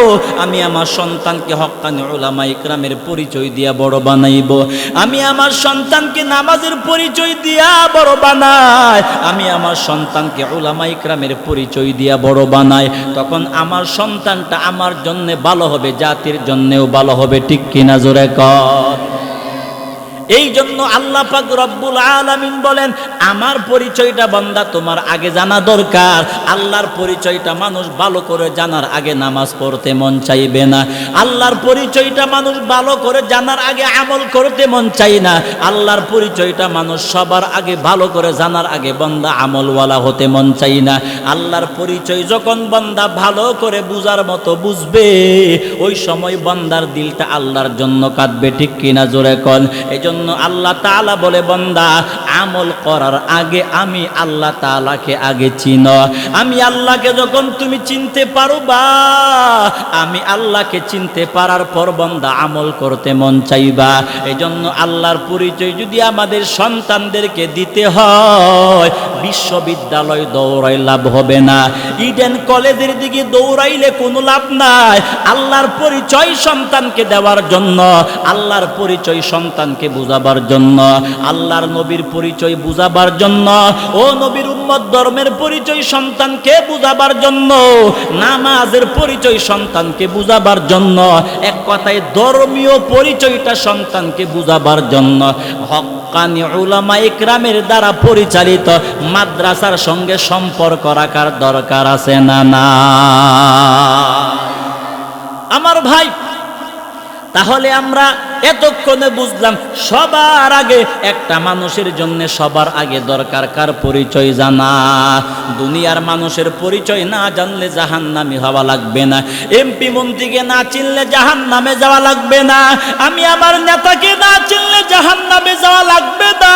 আমি আমার সন্তানকে হক্কানি উলামা ইকরামের পরিচয় দিয়া বড় বানাইবো। আমি আমার সন্তানকে নামাজের পরিচয় দিয়া বড় বানাই। আমি আমার সন্তানকে উলামা ইকরামের পরিচয় দিয়া বড় বানাই। তখন আমার সন্তানটা আমার জন্য ভালো হবে, জাতির জন্যও ভালো হবে, ঠিক কিনা জোরে কর? এই জন্য আল্লাহ পাক রব্বুল আলামিন বলেন আমার পরিচয়টা বান্দা তোমার আগে জানা দরকার। আল্লাহর পরিচয়টা মানুষ ভালো করে জানার আগে নামাজ পড়তে মন চাইবে না। আল্লাহর পরিচয়টা মানুষ ভালো করে জানার আগে আমল করতে মন চাই না। আল্লাহর পরিচয়টা মানুষ সবার আগে ভালো করে জানার আগে বান্দা আমলওয়ালা হতে মন চাই না। আল্লাহর পরিচয় যখন বান্দা ভালো করে বুঝার মতো বুঝবে ওই সময় বান্দার দিলটা আল্লাহর জন্য কাঁদবে, ঠিক কিনা জোরে কোন? এই জন্য আল্লাহ তাআলা বলে বান্দা আমল করার আগে আমি আল্লাহ তাআলাকে আগে চিনো। আমি আল্লাহকে যখন তুমি চিনতে পারবা আমি আল্লাহকে চিনতে পারার পর বান্দা আমল করতে মন চাইবা। এই জন্য আল্লাহর পরিচয় যদি আমাদের সন্তানদেরকে দিতে হয় বিশ্ববিদ্যালয় দৌড়াই লাভ হবে না, ইডেন কলেজের দিকে দৌড়াইলে কোনো লাভ নাই। আল্লাহর পরিচয় সন্তানকে দেওয়ার জন্য, আল্লাহর পরিচয় সন্তানকে বুঝাবার জন্য, আল্লাহর নবীর পরিচয় বুঝাবার জন্য, ও নবীর উম্মত ধর্মের পরিচয় সন্তানকে বুঝাবার জন্য, নামাজের পরিচয় সন্তানকে বুঝাবার জন্য, এক কথায় ধর্মীয় পরিচয়টা সন্তানকে বুঝাবার জন্য হক্কানি উলামা ইকরামের দ্বারা পরিচালিত মাদ্রাসার সঙ্গে সম্পর্ক রাখার দরকার আছে না না? আমার ভাই, তাহলে আমরা এতক্ষণে বুঝলাম সবার আগে একটা মানুষের জন্য সবার আগে দরকার কার পরিচয় জানা। দুনিয়ার মানুষের পরিচয় না জানলে জাহান্নামী হওয়া লাগবে না, এমপি মন্ত্রীকে না চিনলে জাহান্নামে যাওয়া লাগবে না, আমি আমার নেতাকে না চিনলে জাহান্নামে যাওয়া লাগবে না।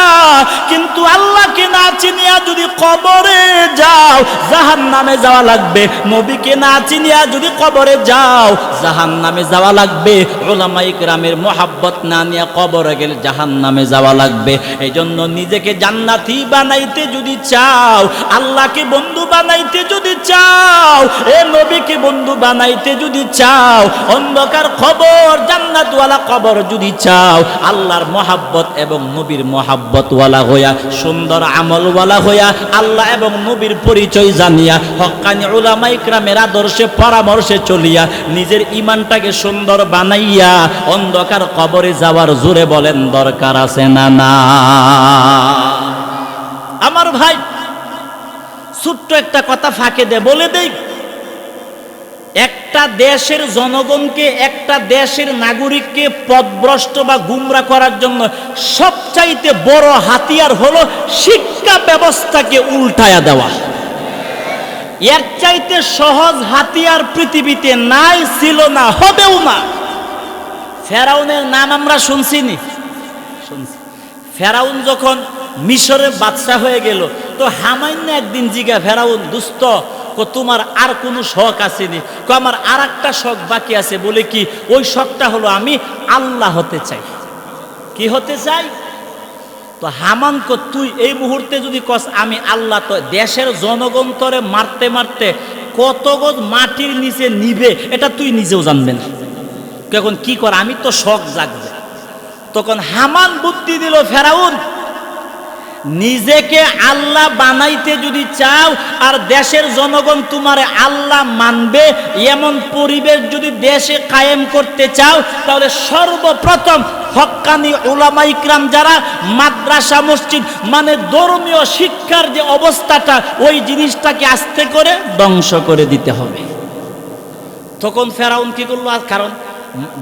কিন্তু আল্লাহকে না চিনিয়া যদি কবরে যাও জাহান্নামে যাওয়া লাগবে, নবীকে না চিনিয়া যদি কবরে যাও জাহান্নামে যাওয়া লাগবে, উলামা ইকরামের মোহাব্বত না নিয়ে কবরে গেলে জাহান্নামে যাওয়া লাগবে। এই জন্য নিজেকে জান্নাতি বানাইতে যদি চাও, আল্লাহকে বন্ধু বানাইতে যদি চাও, এ নবীকে বন্ধু বানাইতে যদি চাও, অন্ধকার কবর জান্নাতওয়ালা কবর যদি চাও, আল্লাহর মোহাব্বত এবং নবীর মোহাব্বতওয়ালা হইয়া সুন্দর আমলওয়ালা হইয়া আল্লাহ এবং নবীর পরিচয় জানিয়া হক্কানি উলামা ইকরামের আদর্শে পরামর্শে চলিয়া নিজের ঈমানটাকে সুন্দর বানাইয়া অন্ধকার কবরে যাওয়ার জোরে বলেন দরকার আছে না না? আমার ভাই, ছোট্ট একটা কথা ফাঁকে দে বলে দেই, একটা দেশের জনগণকে, একটা দেশের নাগরিককে পথভ্রষ্ট বা গুমরা করার জন্য সবচাইতে বড় হাতিয়ার হলো শিক্ষা ব্যবস্থাকে উল্টায়া দেওয়া। এর চাইতে সহজ হাতিয়ার পৃথিবীতে নাই, ছিল না, হবেও না। ফেরাউনের নাম আমরা শুনছি। ফেরাউন যখন মিশরের বাদশা হয়ে গেল তো হামাইন একদিন জিগা ফেরাউন, দুস্থ তোমার আর কোনো শখ আসেনি? আমার আর একটা শখ বাকি আছে। বলে কি? ওই শখটা হলো আমি আল্লাহ হতে চাই। কি হতে চাই? তো হামান তুই এই মুহূর্তে যদি কস আমি আল্লাহ, তো দেশের জনগণ তরে মারতে মারতে কত গজ মাটির নিচে নিবে এটা তুই নিজেও জানবে না। এখন কি কর, আমি তো শখ জাগবে। তখন হামান বুদ্ধি দিল, ফেরাউন নিজেকে আল্লাহ বানাইতে যদি চাও আর দেশের জনগণ তোমারে আল্লাহ মানবে এমন পরিবেশ যদি দেশে কায়েম করতে চাও, তাহলে সর্বপ্রথম হক্কানি উলামা ইকরাম যারা মাদ্রাসা মসজিদ মানে ধর্মীয় শিক্ষার যে অবস্থাটা, ওই জিনিসটাকে আস্তে করে ধ্বংস করে দিতে হবে। তখন ফেরাউন কি করলো? কারণ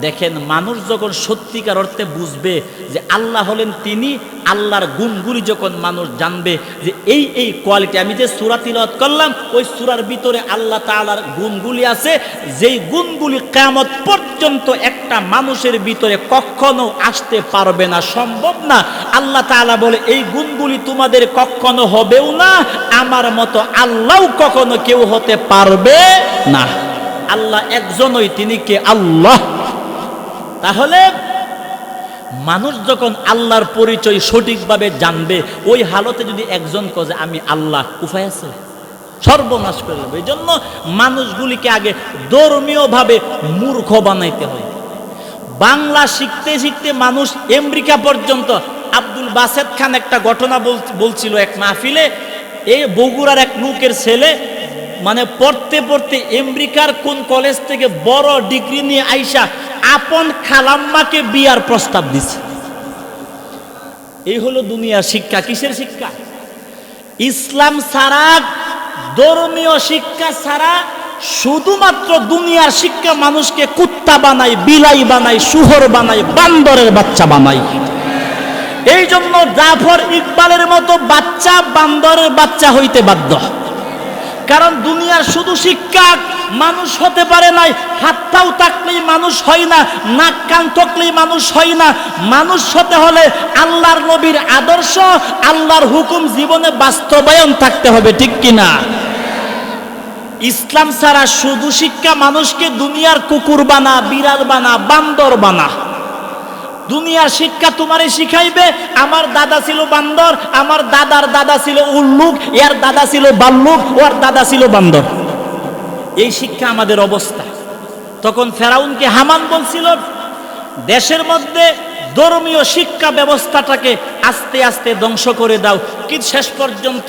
দেখেন, মানুষ যখন সত্যিকার অর্থে বুঝবে যে আল্লাহ হলেন তিনি, আল্লাহর গুণগুলি যখন মানুষ জানবে যে এই এই কোয়ালিটি, আমি যে সূরা তিলাওয়াত করলাম ওই সূরার ভিতরে আল্লাহ তাআলার গুণগুলি আছে, যেই গুণগুলি কিয়ামত পর্যন্ত একটা মানুষের ভিতরে কখনো আসতে পারবে না, সম্ভব না। আল্লাহ তাআলা বলে এই গুণগুলি তোমাদের কখনো হবেও না, আমার মতো আল্লাহ কখনো কেউ হতে পারবে না। আল্লাহ একজনই, তিনি কে? আল্লাহ। তাহলে মানুষ যখন আল্লাহর পরিচয় সঠিকভাবে জানবে, ওই হালতে যদি একজন কয় যে আমি আল্লাহ, উপায় আছে? সর্বনাশ করে দেবে। এই জন্য মানুষগুলিকে আগে ধর্মীয়ভাবে মূর্খ বানাইতে হয়। বাংলা শিখতে শিখতে মানুষ আমেরিকা পর্যন্ত। আব্দুল বাসেত খান একটা ঘটনা বলছিল এক মাহফিলে, এই বগুড়ার এক লোকের ছেলে মানে পড়তে পড়তে আমেরিকার কোন কলেজ থেকে বড় ডিগ্রি নিয়ে আইসা আপন খালাম্মাকে বিয়ার প্রস্তাব দিছে। এই হলো দুনিয়ার শিক্ষা। কিসের শিক্ষা? ইসলাম ছাড়া, ধর্মীয় শিক্ষা ছাড়া শুধুমাত্র দুনিয়ার শিক্ষা মানুষকে কুত্তা বানায়, বিলাই বানায়, শুয়োর বানায়, বান্দরের বাচ্চা বানায়। এই জন্য জাফর ইকবালের মতো বাচ্চা বান্দরের বাচ্চা হইতে বাধ্য। কারণ দুনিয়ার শুধু শিক্ষা মানুষ হতে পারে নাই, হাত পাও থাকলেই মানুষ হয় না, নাক কান থাকলেই মানুষ হয় না। মানুষ হতে হলে আল্লাহর নবীর আদর্শ, আল্লাহর হুকুম জীবনে বাস্তবায়ন থাকতে হবে, ঠিক কিনা? ইসলাম ছাড়া শুধু শিক্ষা মানুষকে দুনিয়ার কুকুর বানা, বিড়াল বানা, বান্দর বানা। দুনিয়ার শিক্ষা তোমারে শিখাইবে আমার দাদা ছিল বান্দর, আমার দাদার দাদা ছিল উল্লুক, এর দাদা ছিল বাল্লুক, ওর দাদা ছিল বান্দর। এই শিক্ষা আমাদের অবস্থা। তখন ফেরাউনকে হামান বলছিল দেশের মধ্যে ধর্মীয় শিক্ষা ব্যবস্থাটাকে আস্তে আস্তে ধ্বংস করে দাও। কিন্তু শেষ পর্যন্ত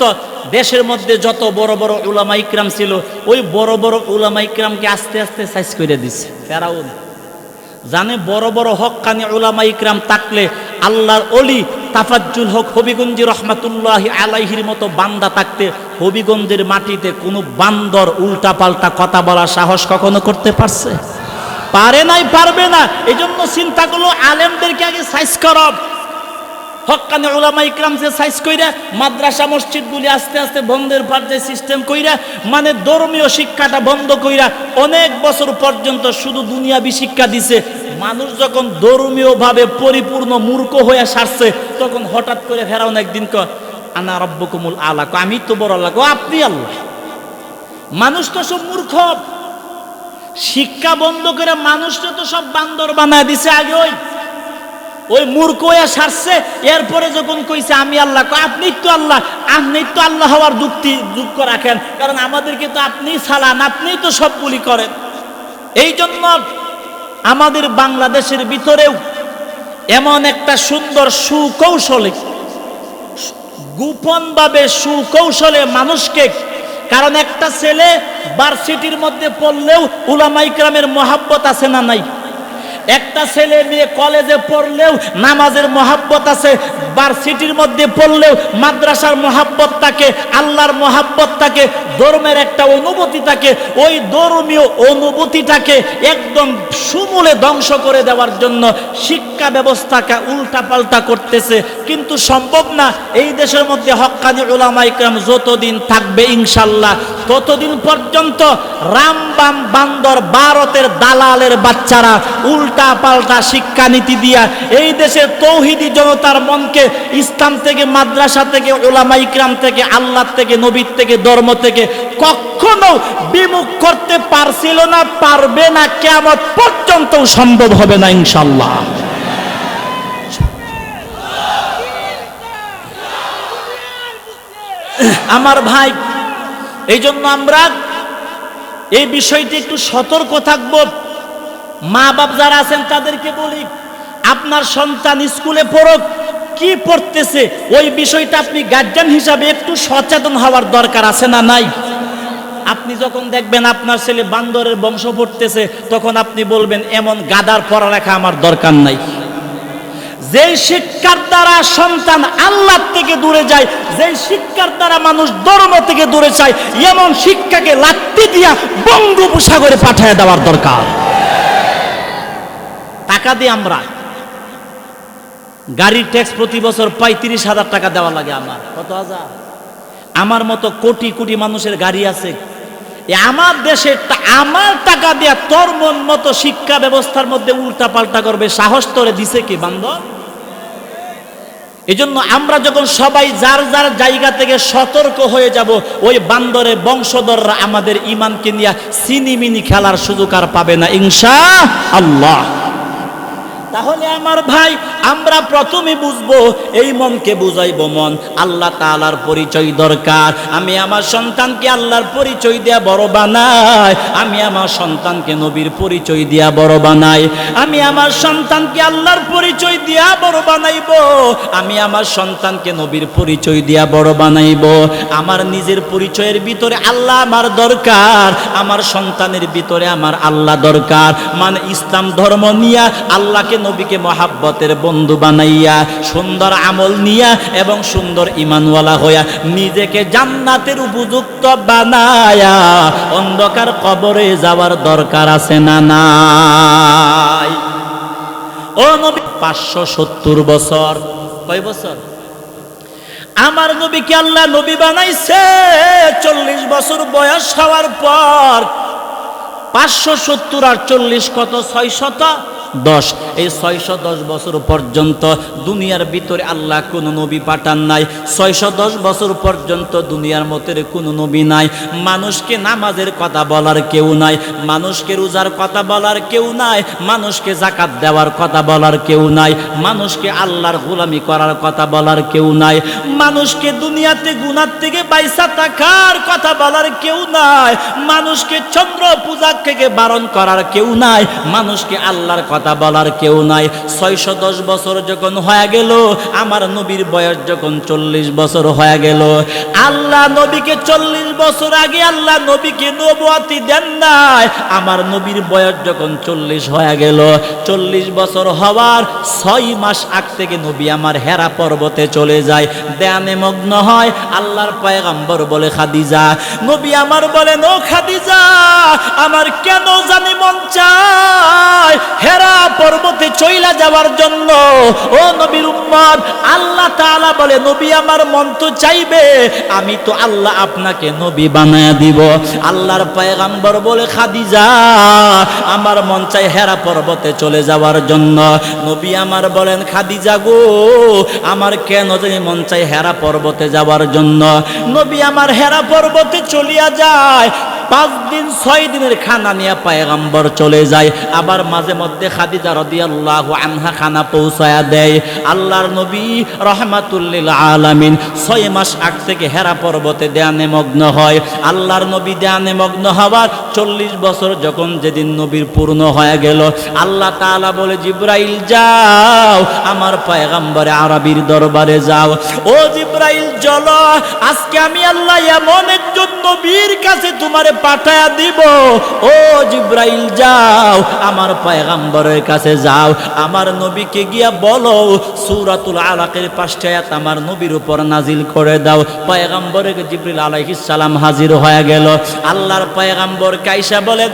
দেশের মধ্যে যত বড় বড় উলামা ইকরাম ছিল, ওই বড় বড় উলামা ইকরামকে আস্তে আস্তে সাইজ করে দিছে ফেরাউন। জানে বড় বড় হক্কানি উলামা ইকরাম থাকলে আল্লাহর ওলি তাফাজ্জুল হক হবিগঞ্জি রহমাতুল্লাহ আলাইহির মতো বান্দা থাকতে হবিগঞ্জের মাটিতে কোনো বান্দর উল্টা পাল্টা কথা বলার সাহস কখনো করতে পারছে? পারে নাই, পারবে না। এই জন্য চিন্তা করলো আলেমদেরকে আগে সাইজ করো, হক্কানি উলামা ইকরাম যে সাইজ কইরা মাদ্রাসা মসজিদগুলি আস্তে আস্তে বন্ধের পর্যায়ে সিস্টেম কইরা, মানে ধর্মীয় শিক্ষাটা বন্ধ কইরা অনেক বছর পর্যন্ত শুধু দুনিয়াবি শিক্ষা দিছে। মানুষ যখন ধর্মীয়ভাবে পরিপূর্ণ মূর্খ হয়ে সারছে, তখন হঠাৎ করে ফেরাউন একদিন কয় আনা রাব্বুকুমুল আলা, আমি তো বড় আল্লাহ। আপনি আল্লাহ? মানুষ তো সব মূর্খ। শিক্ষা বন্ধ করে মানুষটা তো সব বান্দর বানায় দিছে আগে। ওই মূর্খ হয়ে সারছে। এরপরে যখন কইছে আমি আল্লাহ, আপনি তো আল্লাহ, আপনি তো আল্লাহ হওয়ার যুক্ত রাখেন, কারণ আমাদেরকে তো আপনি চালান, আপনি তো সবগুলি করেন। এই জন্য আমাদের বাংলাদেশের ভিতরেও এমন একটা সুন্দর সুকৌশলে, গোপনভাবে সুকৌশলে মানুষকে, কারণ একটা ছেলে ভার্সিটির মধ্যে পড়লেও উলামা ইকরামের মহাব্বত আছে না নাই? একটা ছেলে মেয়ে কলেজে পড়লেও নামাজের মহাব্বত আছে, ভার্সিটির মধ্যে পড়লেও মাদ্রাসার মহাব্বত থাকে, আল্লাহর মহাব্বত থাকে, ধর্মের একটা অনুভূতি থাকে। ওই ধর্মীয় অনুভূতিটাকে একদম সমূলে ধ্বংস করে দেওয়ার জন্য শিক্ষা ব্যবস্থাকে উল্টা পাল্টা করতেছে। কিন্তু সম্ভব না। এই দেশের মধ্যে হক্কানি উলামা ইকরাম যতদিন থাকবে ইনশাল্লাহ, ততদিন পর্যন্ত রামবাম বান্দর ভারতের দালালের বাচ্চারা উল্টা পাল্টা শিক্ষানীতি দিয়া এই দেশের তৌহিদি জনতার মনকে ইসলাম থেকে, মাদ্রাসা থেকে, উলামা ইকরাম থেকে, আল্লাহ থেকে, নবীর থেকে, ধর্ম থেকে কখনো বিমুখ করতে পারছিল না, পারবে না, কিয়ামত পর্যন্ত সম্ভব হবে না ইনশাআল্লাহ। আমার ভাই, এই জন্য আমরা এই বিষয়টি একটু সতর্ক থাকব। মা বাপ যারা আছেন তাদেরকে বলি, আপনার সন্তান স্কুলে পড়ুক, কি পড়তেছে ওই বিষয়টা আপনি গার্জিয়ান হিসাবে একটু সচেতন হওয়ার দরকার আছে না নাই? আপনি যখন দেখবেন আপনার ছেলে বান্দরের বংশ পড়তেছে, তখন আপনি বলবেন এমন গাদার পড়ালেখা আমার দরকার নাই। যেই শিক্ষার দ্বারা সন্তান আল্লাহ থেকে দূরে যায়, যেই শিক্ষার দ্বারা মানুষ ধর্ম থেকে দূরে যায়, এমন শিক্ষাকে লাত্তি দিয়া বঙ্গোপসাগরে পাঠিয়ে দেওয়ার দরকার। টাকা দিয়ে আমরা গাড়ির ট্যাক্স প্রতি বছর 35,000 টাকা দেওয়া লাগে। আমার কত হাজার? আমার মতো কোটি কোটি মানুষের গাড়ি আছে। আমার দেশে আমার টাকা দিয়া তোর মন মতো শিক্ষা ব্যবস্থার মধ্যে উল্টা পাল্টা করবে সাহস তোরে দিছে কি বান্দর? এজন্য আমরা যখন সবাই যার যার জায়গা থেকে সতর্ক হয়ে যাব, ওই বান্দরের বংশধররা আমাদের ইমানকে নিয়ে সিনিমিনি খেলার সুযোগ আর পাবে না ইনশাআল্লাহ। তাহলে আমার ভাই, আমরা প্রথমে বুঝবো, এই মনকে বুঝাইব মন আল্লাহ তাআলার পরিচয় দরকার। আমি আমার সন্তানকে আল্লাহর পরিচয় দেয়া বড় বানাই, আমি আমার সন্তানকে নবীর পরিচয় দেয়া বড় বানাই, আমি আমার সন্তানকে আল্লাহর পরিচয় দেয়া বড় বানাইব, আমি আমার সন্তানকে নবীর পরিচয় দেয়া বড় বানাইব। আমার নিজের পরিচয়ের ভিতরে আল্লাহ আমার দরকার, আমার সন্তানের ভিতরে আমার আল্লাহ দরকার। মানে ইসলাম ধর্ম নিয়া আল্লাহকে নবীকে মহাব্বতের বন্ধু বানাইয়া, সুন্দর আমল নিয়া এবং সুন্দর ঈমানওয়ালা হইয়া নিজেকে জান্নাতের উপযুক্ত বানায়া অন্ধকার কবরে যাওয়ার দরকার আছে না নাই? ও নবী 570 বছর, কয় বছর? আমার নবীকে আল্লাহ নবী বানাইছে 40 বছর বয়স হওয়ার পর। 570 আর 40 কত? 610। এই 610 বছর পর্যন্ত দুনিয়ার ভিতরে আল্লাহ কোন নবী পাঠান নাই। 610 বছর পর্যন্ত দুনিয়ার মধ্যে কোনো নবী নাই। মানুষকে নামাজের কথা বলার কেউ নাই, মানুষকে রোজার কথা বলার কেউ নাই, মানুষকে যাকাত দেওয়ার কথা বলার কেউ নাই, মানুষকে আল্লাহর গোলামি করার কথা বলার কেউ নাই, মানুষকে দুনিয়াতে গুনাহ থেকে বাইসা থাকার কথা বলার কেউ নাই, মানুষকে চন্দ্র পূজা থেকে বারণ করার কেউ নাই, মানুষকে আল্লাহর কথা বলার কেউ নাই। 610 বছর যখন হয়ে গেল, আমার নবীর বয়স যখন 40 বছর হয়ে গেল, আল্লাহ নবীকে 40 বছর আগে আল্লাহ নবীকে নবুয়তি দেন নাই। আমার নবীর বয়স যখন 40 হয়ে গেল, 40 বছর হওয়ার 6 মাস আগ থেকে নবী আমার হেরা পর্বতে চলে যায়, ধ্যানে মগ্ন হয়। আল্লাহর পয়গম্বর বলে, খাদিজা, নবী আমার বলেন, ও খাদিজা, আমার কেন জানি মন চায় হেরা পর্বতে চইলা যাওয়ার জন্য। ও নবীর উম্মত, আল্লাহ তাআলা বলে, নবী আমার মন তো চাইবে, আমি তো আল্লাহ আপনাকে নবী বানায়া দিব। আল্লাহর পয়গম্বর বলে, খাদিজা, আমার মন চাই হেরা পর্বতে চলে যাওয়ার জন্য। নবী আমার বলেন, খাদিজা গো, আমার কেন জানি মন চাই হেরা পর্বতে যাওয়ার জন্য। নবী আমার হেরা পর্বতে চলিয়া যায়। 5 দিন 6 দিনের খানা নিয়ে পয়গম্বর চলে যায়। আবার মাঝে মধ্যে খাদিজা রাদিয়াল্লাহু আনহা খানা পৌঁছায়া দেয়। আল্লাহর নবী রাহমাতুল লিল আলামিন 6 মাস আগ থেকে হেরা পর্বতে ধ্যানে মগ্ন হয়। আল্লাহর নবী ধ্যানে মগ্ন হওয়ার 40 বছর যখন যেদিন নবীর পূর্ণ হয়ে গেল, আল্লাহ তাআলা বলে, জিবরাইল যাও, আমার পয়গম্বরে আরবির দরবারে যাও। ও জিবরাইল, চলো, আজকে আমি আল্লাহ এমন একজন নবীর কাছে তোমারে পাঠায়া দিব। ও জিবরাইল যাও, আমার পয়গম্বরের কাছে যাও, আমার নবীকে গিয়া বলো সূরাতুল আলাকের 5টা আয়াত আমার নবীর উপর নাজিল করে দাও। পয়গম্বরে জিবরিল আলাইহিস সালাম হাজির হয়ে গেল। আল্লাহর পয়গম্বর কাইসা বলেন,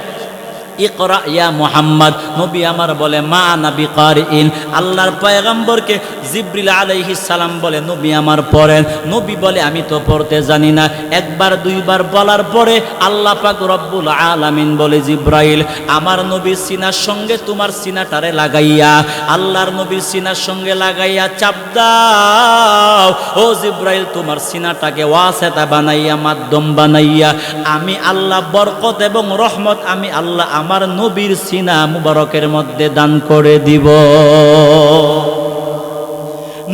ইকরা ইয়া মুহাম্মদ। নবী আমার বলে, মা আনা বিকারিন। আল্লাহর পয়গম্বরকে জিবরিল আলাইহিস সালাম বলে, নবী আমার পড়েন। নবী বলে, আমি তো পড়তে জানি না। একবার দুইবার বলার পরে আল্লাহ পাক রব্বুল আলামিন বলে, জিবরাইল, আমার নবীর সিনার সঙ্গে তোমার সিনাটারে লাগাইয়া, আল্লাহর নবীর সিনার সঙ্গে লাগাইয়া চাপ দাও। ও জিবরাইল, তোমার সিনাটাকে ওয়াসিতা বানাইয়া, মাধ্যম বানাইয়া, আমি আল্লাহ বরকত এবং রহমত আমি আল্লাহ আমার নবীর সিনা মুবারকের মধ্যে দান করে দিব।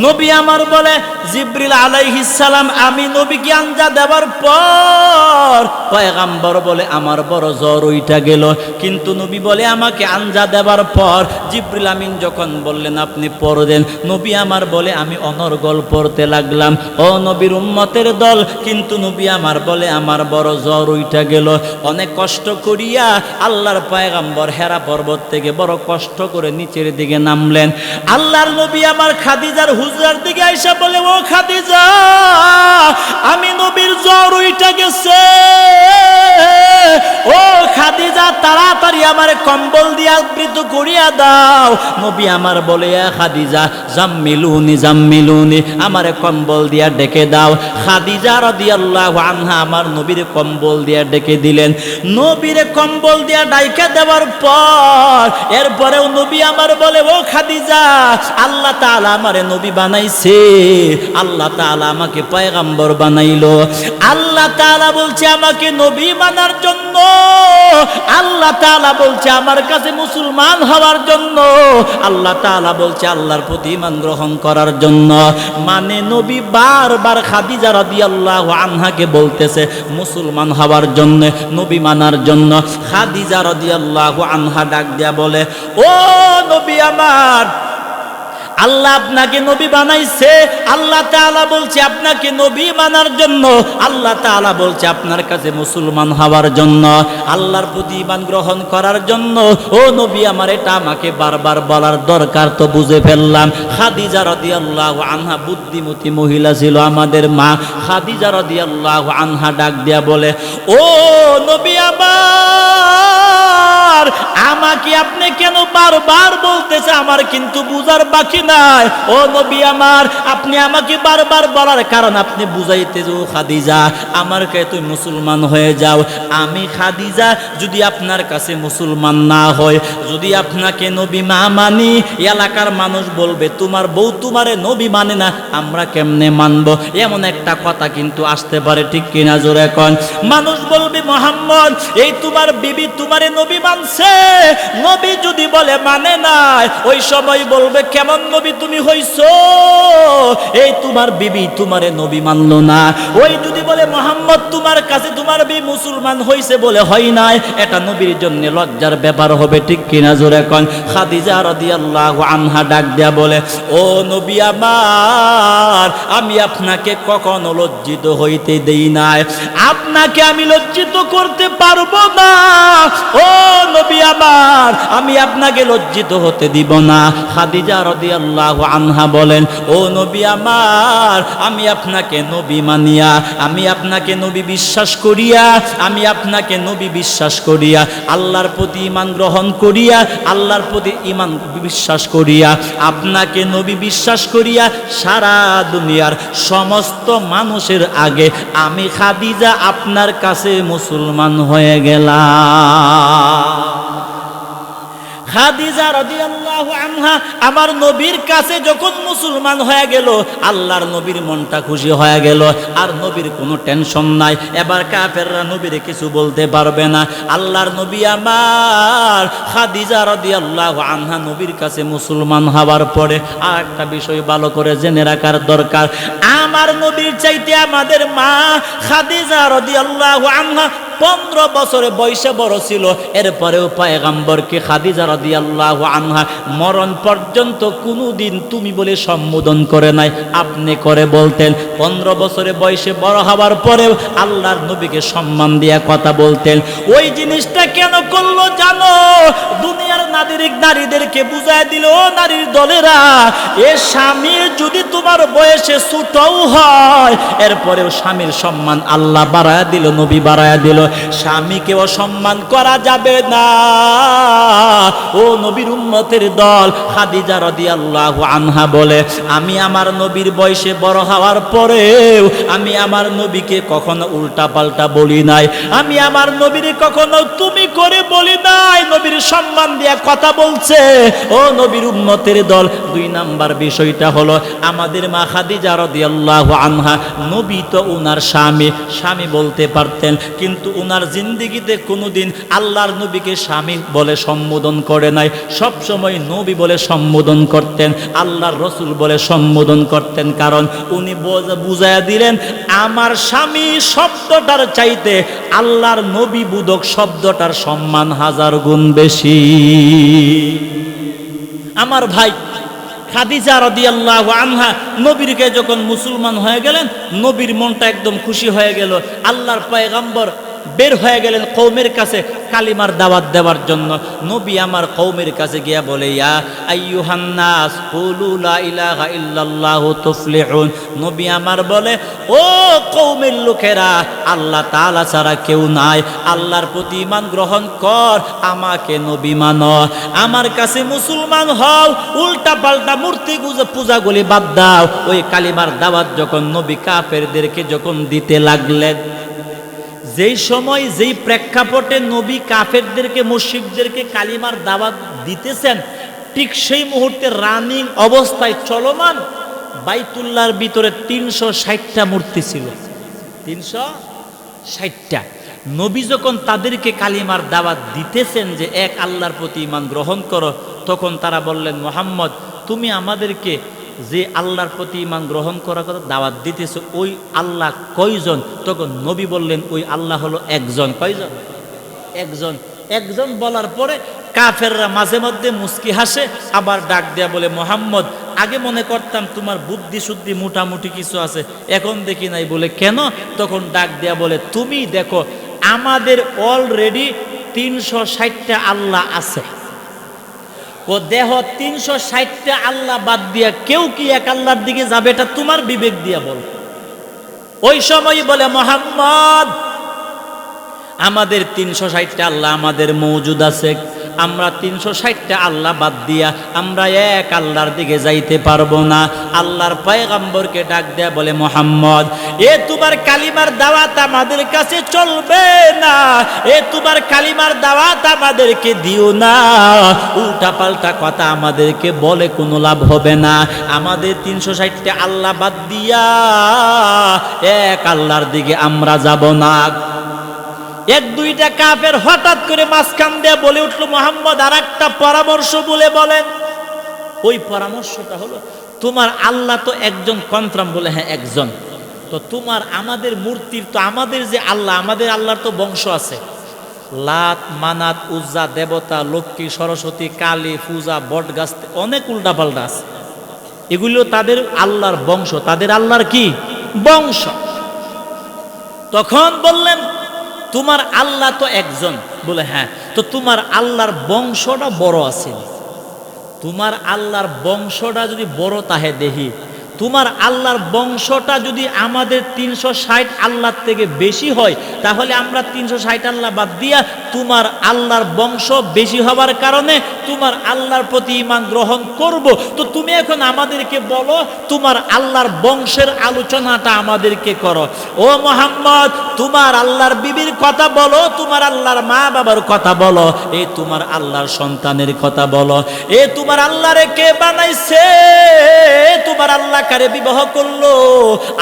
নবী আমার বলে, জিবরিল আলাইহিস সালাম আমি নবীকে আঞ্জা দেওয়ার পর পয়গম্বর বলে আমার বড় জ্বর উইঠা গেল। কিন্তু নবী বলে আমাকে আঞ্জা দেওয়ার পর জিবরিল আমিন যখন বললেন আপনি পড়েন, নবী আমার বলে আমি অনর্গল পড়তে লাগলাম। ও নবীর উম্মতের দল, কিন্তু নবী আমার বলে আমার বড় জ্বর উইঠা গেল। অনেক কষ্ট করিয়া আল্লাহর পয়গম্বর হেরা পর্বত থেকে বড় কষ্ট করে নিচের দিকে নামলেন। আল্লাহর নবী আমার খাদিজার হুজরার দিকে আইসা বলে, ও খাদিজা, আমি নবীর জ্বর উইঠা গেছে। ও খাদিজা, তাড়াতাড়ি আমার কম্বল দিয়া আবৃত করিয়া দাও। নবী আমার বলে, খাদিজা জাম্মিলুনি জাম্মিলুনি, আমারে কম্বল দিয়া ডেকে দাও। খাদিজা রাদিয়াল্লাহু আনহা আমার নবীর কম্বল দিয়া ডেকে দিলেন। নবীর কম্বল দিয়া ডাইকা দেওয়ার পর এরপরেও নবী আমার বলে, ও খাদিজা, আল্লাহ তাআলা আমারে নবী বানাইছে, আল্লাহ তাআলা আমাকে পয়গম্বর বানাইলো। আল্লাহ তাআলা বলছে আমাকে নবী মানার জন্য, আল্লাহ তাআলা বলছে আমার কাছে মুসলমান হওয়ার জন্য, আল্লাহ তাআলা বলছে আল্লাহর প্রতি ঈমান গ্রহণ করার জন্য। মানে নবী বারবার খাদিজা রাদিয়াল্লাহু আনহাকে বলতেছে মুসলমান হওয়ার জন্য, নবী মানার জন্য। খাদিজা রাদিয়াল্লাহু আনহা ডাক দিয়া বলে, ও নবী আমার, আল্লাহ আপনাকে নবী বানাইছে, আল্লাহ তাআলা বলছে আপনাকে নবী মানার জন্য, আল্লাহ তাআলা বলছে আপনার কাছে মুসলমান হওয়ার জন্য, আল্লাহর প্রতি ঈমান গ্রহণ করার জন্য। ও নবী আমার, এটা আমাকে বারবার বলার দরকার তো বুঝে ফেললাম। খাদিজা রাদিয়াল্লাহু আনহা বুদ্ধিমতী মহিলা ছিল, আমাদের মা খাদিজা রাদিয়াল্লাহু আনহা ডাক দিয়া বলে, ও নবী আমার, আমাকে আপনি কেন বারবার বলতেছে, আমার কিন্তু বুঝার বাকি নাই। ও নবী আমার, আপনি আমাকে বারবার বলার কারণ আপনি বুঝাইতে যে, ও খাদিজা, আমার কাছে তুই মুসলমান হয়ে যাও। আমি খাদিজা যদি আপনার কাছে মুসলমান না হয়, যদি আপনাকে নবী না মানি, এলাকার মানুষ বলবে তোমার বউ তোমারে নবী মানে না, আমরা কেমনে মানবো? এমন একটা কথা কিন্তু আসতে পারে, ঠিক কিনা জোরে কোন? মানুষ বলবে মুহাম্মদ, এই তোমার বিবি তোমারে নবী মানছে, নবী যদি বলে মানে নাই, ওই সময় বলবে কেমন নবী তুমি হইছো, এই তোমার বিবি তোমারে নবী মানলো না। ওই যদি বলে মুহাম্মদ তোমার কাছে তোমার বিবি মুসলমান হইছে বলে হয় নাই, এটা নবীর জন্য লজ্জার ব্যাপার হবে, ঠিক কিনা জোরে কোন? খাদিজা রাদিয়াল্লাহু আনহা ডাক দেয়া বলে, ও নবী আমার, আমি আপনাকে কখনো লজ্জিত হইতে দেই নাই, আপনাকে আমি লজ্জিত করতে পারবো না। ও নবী আমার, আমি আপনাকে লজ্জিত হতে দিব না। খাদিজা রাদিয়াল্লাহু আনহা বলেন, ও নবী আমার, আমি আপনাকে নবী মানিয়া, আমি আপনাকে নবী বিশ্বাস করিয়া, আমি আপনাকে নবী বিশ্বাস করিয়া, আল্লাহর প্রতি ঈমান গ্রহণ করিয়া, আল্লাহর প্রতি ঈমান বিশ্বাস করিয়া, আপনাকে নবী বিশ্বাস করিয়া সারা দুনিয়ার সমস্ত মানুষের আগে আমি খাদিজা আপনার কাছে মুসলমান হয়ে গেলাম। খাদিজা রাদিয়াল্লাহু আনহা আমার নবীর কাছে যখন মুসলমান হয়ে গেল, আল্লাহর নবীর মনটা খুশি হয়ে গেল, আর নবীর কোনো টেনশন নাই। এবার কাফেররা নবীরে কিছু বলতে পারবে না। আল্লাহর নবী আমার খাদিজা রাদিয়াল্লাহু আনহা নবীর কাছে মুসলমান হওয়ার পরে আর একটা বিষয় ভালো করে জেনে রাখার দরকার, আমার নবীর চাইতে আমাদের মা খাদিজা রাদিয়াল্লাহু আনহা 15 বছরে বয়সে বড় ছিল। এরপরেও পয়গম্বরকে খাদিজা রাদিয়াল্লাহু আনহা মরণ পর্যন্ত কোনোদিন তুমি বলে সম্বোধন করে নাই, আপনি করে বলতেন। 15 বছরে বয়সে বড় হওয়ার পরেও আল্লাহর নবীকে সম্মান দিয়া কথা বলতেন। ওই জিনিসটা কেন করলো জানো? দুনিয়ার নারীদেরকে বুঝায় দিল, ও নারীর দলেরা, এ স্বামী যদি তোমার বয়সে ছোটও হয়, এরপরেও স্বামীর সম্মান আল্লাহ বাড়ায়া দিল, নবী বাড়ায়া দিল, স্বামীকে অসম্মান করা যাবে না। ও নবীর উম্মতের দল, খাদিজা রাদিয়াল্লাহু আনহা বলে, আমি আমার নবীর বয়সে বড় হওয়ার পরেও আমি আমার নবীকে কখনো উল্টা পাল্টা বলি নাই, আমি আমার নবীর কখনো তুমি করে বলি নাই, নবীর সম্মান দিয়া কথা বলছে। ও নবীর উম্মতের দল, 2 নাম্বার বিষয়টা হলো আমাদের মা খাদিজা রাদিয়াল্লাহু আনহা, নবী তো উনার স্বামী বলতে পারতেন, কিন্তু উনার জিন্দেগিতে কোনোদিন আল্লাহর নবীকে স্বামী বলে সম্বোধন করে নাই, সব সময় নবী বলে সম্বোধন করতেন, আল্লাহর রসুল বলে সম্বোধন করতেন। কারণ উনি বুঝাইয়া দিলেন আমার স্বামী শব্দটার চাইতে আল্লাহর নবী বুদক শব্দটার সম্মান 1000 গুণ বেশি। আমার ভাই খাদিজা রাদিয়াল্লাহু আনহা নবীরকে যখন মুসলমান হয়ে গেলেন, নবীর মনটা একদম খুশি হয়ে গেল। আল্লাহর পয়গম্বর বের হয়ে গেলেন কওমের কাছে কালিমার দাওয়াত দেওয়ার জন্য। নবী আমার কওমের কাছে গিয়া বলে, ইয়া আইয়ুহান নাস কুলু লা ইলাহা ইল্লাল্লাহু তুফলিহুন। নবী আমার বলে, ও কওমের লোকেরা, আল্লাহ তাআলা ছাড়া কেউ নাই, আল্লাহর প্রতি ঈমান গ্রহণ কর, আমাকে নবী মানো, আমার কাছে মুসলমান হও, উল্টা পাল্টা মূর্তি পূজাগুলি বাদ দাও। ওই কালিমার দাওয়াত যখন নবী কাফেরদেরকে যখন দিতে লাগলেন, যেই সময় যেই প্রেক্ষাপটে নবী কাফেরদেরকে মুশরিকদেরকে কালিমার দাওয়াত দিতেছেন, ঠিক সেই মুহূর্তে রানিং অবস্থায় চলমান বাইতুল্লাহর ভিতরে 360টা মূর্তি ছিল। 360টা। নবী যখন তাদেরকে কালিমার দাওয়াত দিতেছেন যে এক আল্লাহর প্রতি ঈমান গ্রহণ করো, তখন তারা বললেন, মুহাম্মদ তুমি আমাদেরকে যে আল্লাহর প্রতি ঈমান গ্রহণ করার কথা দাওয়াত দিতেছে, ওই আল্লাহ কয়জন? তখন নবী বললেন, ওই আল্লাহ হলো একজন। কয়জন? একজন। একজন বলার পরে কাফেররা মাঝে মধ্যে মুস্কি হাসে, আবার ডাক দেয়া বলে, মুহাম্মদ আগে মনে করতাম তোমার বুদ্ধি শুদ্ধি মোটামুটি কিছু আছে, এখন দেখি নাই। বলে কেন? তখন ডাক দেয়া বলে, তুমি দেখো আমাদের অলরেডি 360টা আল্লাহ আছে, ও দেহ 360টা আল্লাহ বাদ দিয়া কেউ কি এক আল্লাহর দিকে যাবে? এটা তোমার বিবেক দিয়া বল। ওই সময় বলে, মুহাম্মদ আমাদের 360টা আল্লাহ আমাদের মওজুদ আছে, আমরা 360টা আল্লাহ বাদ দিয়া আমরা এক আল্লাহর দিকে যাইতে পারবো না। আল্লাহর পয়গম্বরকে ডাক দেয়া বলে, মুহাম্মদ এ তোমার কালিমার দাওয়াত আমাদের কাছে চলবে না, এ তোমার কালিমার দাওয়াত আমাদেরকে দিও না, উল্টা পাল্টা কথা আমাদেরকে বলে কোনো লাভ হবে না। আমাদের 360টা আল্লাহ বাদ দিয়া এক আল্লাহর দিকে আমরা যাব না। এক দুইটা কাফের হঠাৎ করে মাঝখান দিয়ে বলে উঠলো, মুহাম্মদ আর একটা পরামর্শ বলে বলেন। ওই পরামর্শটা হলো, তোমার আল্লাহ তো একজন কনফার্ম। বলে হ্যাঁ একজন। তো তোমার আমাদের মূর্তির তো আমাদের যে আল্লাহ, আমাদের আল্লাহর তো বংশ আছে, লাত মানাত উজ্জা দেবতা লক্ষ্মী সরস্বতী কালী পূজা বট গাছ অনেক উল্টা পাল্টা আছে, এগুলো তাদের আল্লাহর বংশ, তাদের আল্লাহর কি বংশ। তখন বললেন, তোমার আল্লাহ তো একজন। বলে হ্যাঁ। তো তোমার আল্লাহর বংশটা বড় আছে, তোমার আল্লাহর বংশটা যদি বড় তাহে দেখি, তোমার আল্লাহর বংশটা যদি আমাদের 360 আল্লাহর থেকে বেশি হয়, তাহলে আমরা 360 আল্লাহ বাদ দিয়া তোমার আল্লাহর বংশ বেশি হবার কারণে তোমার আল্লাহর প্রতি ঈমান গ্রহণ করব। তো তুমি এখন আমাদেরকে বলো, তোমার আল্লাহর বংশের আলোচনাটা আমাদেরকে করো। ও মুহাম্মদ তোমার আল্লাহর বিবির কথা বলো, তোমার আল্লাহর মা বাবার কথা বলো, এ তোমার আল্লাহর সন্তানের কথা বলো, এ তোমার আল্লাহরে কে বানাইছে, তোমার আল্লাহ কারে বিবাহ করলো,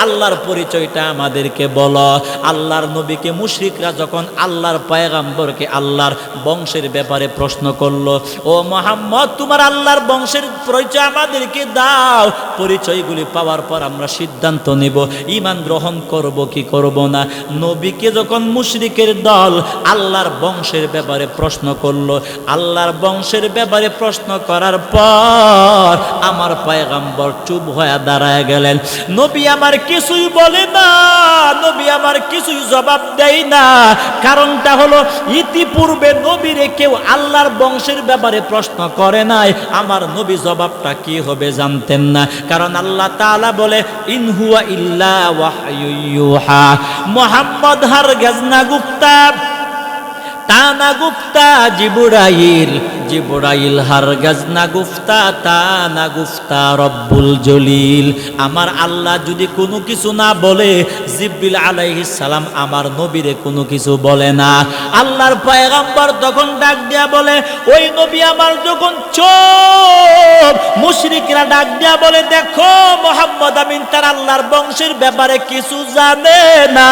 আল্লাহর পরিচয়টা আমাদেরকে বলো। আল্লাহর নবীকে মুশরিকরা যখন আল্লাহর পয়গম্বরকে আল্লাহর বংশের ব্যাপারে প্রশ্ন করলো, ও মুহাম্মদ তোমার আল্লাহর বংশের পরিচয় আমাদেরকে দাও, পরিচয়গুলি পাওয়ার পর আমরা সিদ্ধান্ত নিব ঈমান গ্রহণ করব কি করব না। নবীকে যখন মুশরিকের দল আল্লাহর বংশের ব্যাপারে প্রশ্ন করলো, আল্লাহর বংশের ব্যাপারে প্রশ্ন করার পর আমার পয়গম্বর চুপ হয়ে দাঁড়ায় গেলেন। নবী আমার কিছুই বলে না, নবী আমার কিছুই জবাব দেয় না। কারণটা হলো, ইতিপূর্বে নবীরে কেউ আল্লাহর বংশের ব্যাপারে প্রশ্ন করে নাই, আমার নবী জবাবটা কি হবে জানতেন না। কারণ আল্লাহ তাআলা বলে, ইন হুয়া ইল্লা ওয়াহয়ু ইউহা, মুহাম্মদ হারগিজ না গুপ্তা, তা না গুপ্তা জিবরাইল, জিবরাইল হারগাজ না গুফতা তা না গুফতা রব্বুল জলিল। আমার আল্লাহ যদি কোনো কিছু না বলে, জিবরিল আলাইহিস সালাম আমার নবীরে কোনো কিছু বলে না। আল্লাহর পয়গম্বর তখন ডাক দিয়া বলে, ওই নবী আমার যখন চোখ, মুশরিকরা ডাক দিয়া বলে, দেখো মুহাম্মদ আমিন তার আল্লাহর বংশের ব্যাপারে কিছু জানে না।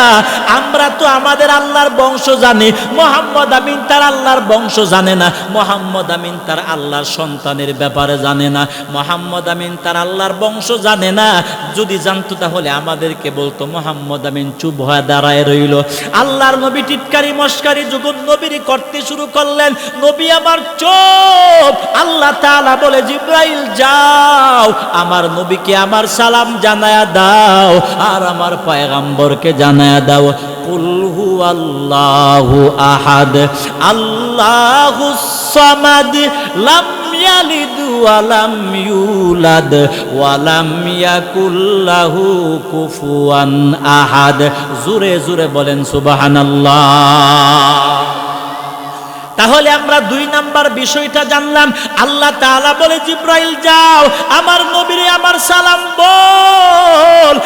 আমরা তো আমাদের আল্লাহর বংশ জানি, মুহাম্মদ আমিন তার আল্লাহর বংশ জানে না। মুহাম্মদ আমিন তার আল্লাহর সন্তানের ব্যাপারে জানে না। মুহাম্মদ আমিন তার আল্লাহর বংশ জানে না। যদি জানতো তাহলে আমাদেরকে বলতো। মুহাম্মদ আমিন চুপ হয়ে দাঁড়ায় রইল। আল্লাহর নবী টিটকারি মস্কারি যখন নবীর করতে শুরু করলেন, নবী আমার চুপ। আল্লাহ তাআলা বলে, জিবরাইল যাও আমার নবীকে আমার সালাম জানায়া দাও, আর আমার পয়গম্বরকে জানায়া দাও, কুল হুয়াল্লাহু আহাদ আল্লাহুস সামাদ লাম ইয়ালিদ ওয়া লাম ইউলাদ ওয়া লাম ইয়াকুল লাহু কুফুয়ান আহাদ। জোরে জোরে বলেন সুবহানাল্লাহ। তাহলে আমরা 2 নাম্বার বিষয়টা জানলাম। আল্লাহ তাআলা বলে, জিবরাইল যাও আমার নবীরে আমার সালাম বল,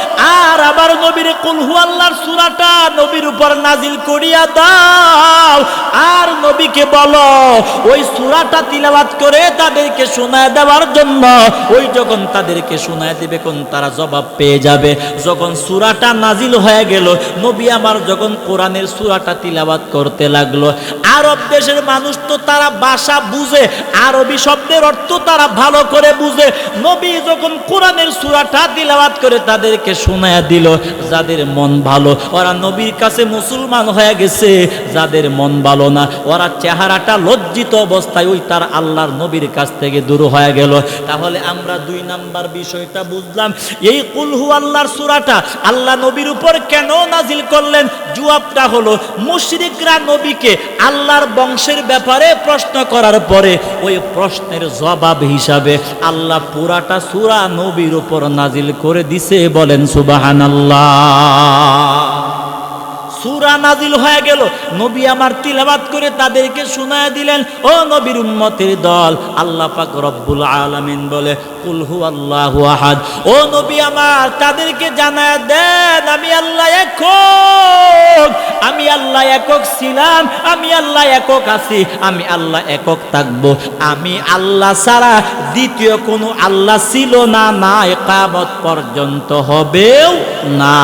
আর আমার নবীরে কুল হুয়াল্লাহর সূরাটা নবীর উপর নাজিল করিয়া দাও। আর নবীকে বলো ওই সূরাটা তিলাওয়াত করে তাদেরকে শোনায় দেওয়ার জন্য। ওই যখন তাদেরকে শোনায় দিবে কোন তারা জবাব পেয়ে যাবে। যখন সূরাটা নাজিল হয়ে গেল, নবী আমার যখন কোরআনের সূরাটা তিলাওয়াত করতে লাগলো, আরব দেশের মানুষ তো তারা ভাষা বুঝে, আরবি শব্দের অর্থ তারা ভালো করে বুঝে। নবী যখন কোরআনের সূরাটা তিলাওয়াত করে তাদেরকে শোনায়া দিল, যাদের মন ভালো ওরা নবীর কাছে মুসলমান হয়ে গেছে, যাদের মন ভালো না ওরা চেহারাটা লজ্জিত অবস্থায় ওই তার আল্লাহর নবীর কাছ থেকে দূর হয়ে গেল। তাহলে আমরা 2 নাম্বার বিষয়টা বুঝলাম। এই কুল হুয়াল্লাহর সূরাটা আল্লাহ নবীর উপর কেন নাজিল করলেন? জবাবটা হলো, মুশরিকরা নবীকে আল্লাহর বংশের ব্যাপারে প্রশ্ন করার পরে ওই প্রশ্নের জবাব হিসাবে আল্লাহ পুরাটা সূরা নবীর উপর নাজিল করে দিছে। বলেন সুবহানাল্লাহ। সূরা নাজিল হয়ে গেল, নবী আমার তিলাওয়াত করে তাদেরকে শোনায় দিলেন। ও নবীর উম্মতের দল, আল্লাহ পাক রব্বুল আলামিন বলে, কুল হুয়াল্লাহু আহাদ। ও নবী আমার তাদেরকে জানায় দেন, আমি আল্লাহ একক। আমি আল্লাহ একক ছিলাম, আমি আল্লাহ একক আছি, আমি আল্লাহ একক থাকবো। আমি আল্লাহ ছাড়া দ্বিতীয় কোনো আল্লাহ ছিল না, না কিয়ামত পর্যন্ত হবেও না।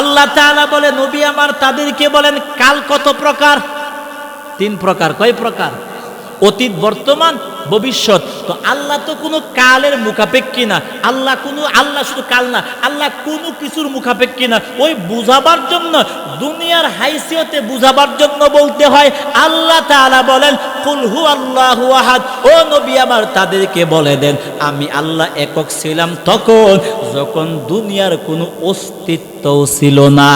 আল্লাহ তাআলা বলে, নবী আমার তাদেরকে বলেন, কাল কত প্রকার? 3 প্রকার। কয় প্রকার? অতীত, বর্তমান, ভবিষ্যৎ। তো আল্লাহ তো কোনো কালের মুখাপেক্ষী না। আল্লাহ শুধু কাল না, আল্লাহ কোনো কিছুর মুখাপেক্ষী না। ওই বুঝাবার জন্য, দুনিয়ার হাইসিয়তে বুঝাবার জন্য বলতে হয়। আল্লাহ তাআলা বলেন, কুল হুয়াল্লাহু আহাদ। ও নবী আমার তাদেরকে বলে দেন, আমি আল্লাহ একক ছিলাম তখন যখন দুনিয়ার কোনো অস্তিত্বও ছিল না,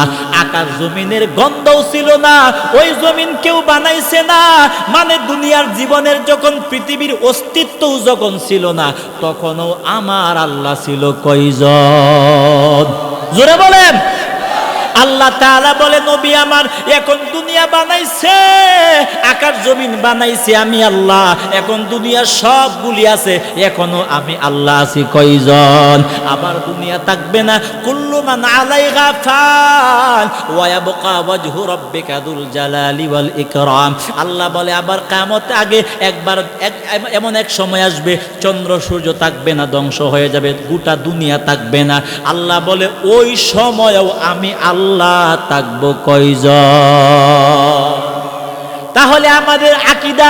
আকাশ জমিনের গন্ধও ছিল না, ওই জমিন কেউ বানাইছে না। মানে দুনিয়ার জীবনের যখন পৃথিবীর অস্তিত্বও যখন ছিল না, তখনও আমার আল্লাহ ছিল কয়জন? জোরে বলেন। আল্লাহ তাআলা বলে, নবী আমার এখন দুনিয়া বানাইছে, আকাশ জমিন বানাইছে আমি আল্লাহ। এখন দুনিয়া সবগুলি আছে, এখনো আমি আল্লাহ আছি কয়জন? আবার দুনিয়া থাকবে না। কুল্লু মান আলাইহা ফান ওয়া ইয়াবকা ওয়াজহু রাব্বিকা যুল জালালি ওয়াল ইকরাম। আল্লাহ বলে, আবার কিয়ামতের আগে এমন এক সময় আসবে, চন্দ্র সূর্য থাকবে না, ধ্বংস হয়ে যাবে, গোটা দুনিয়া থাকবে না। আল্লাহ বলে, ওই সময়ও আমি আল্লাহ থাকবো কয়জন? তাহলে আমাদের আকীদা,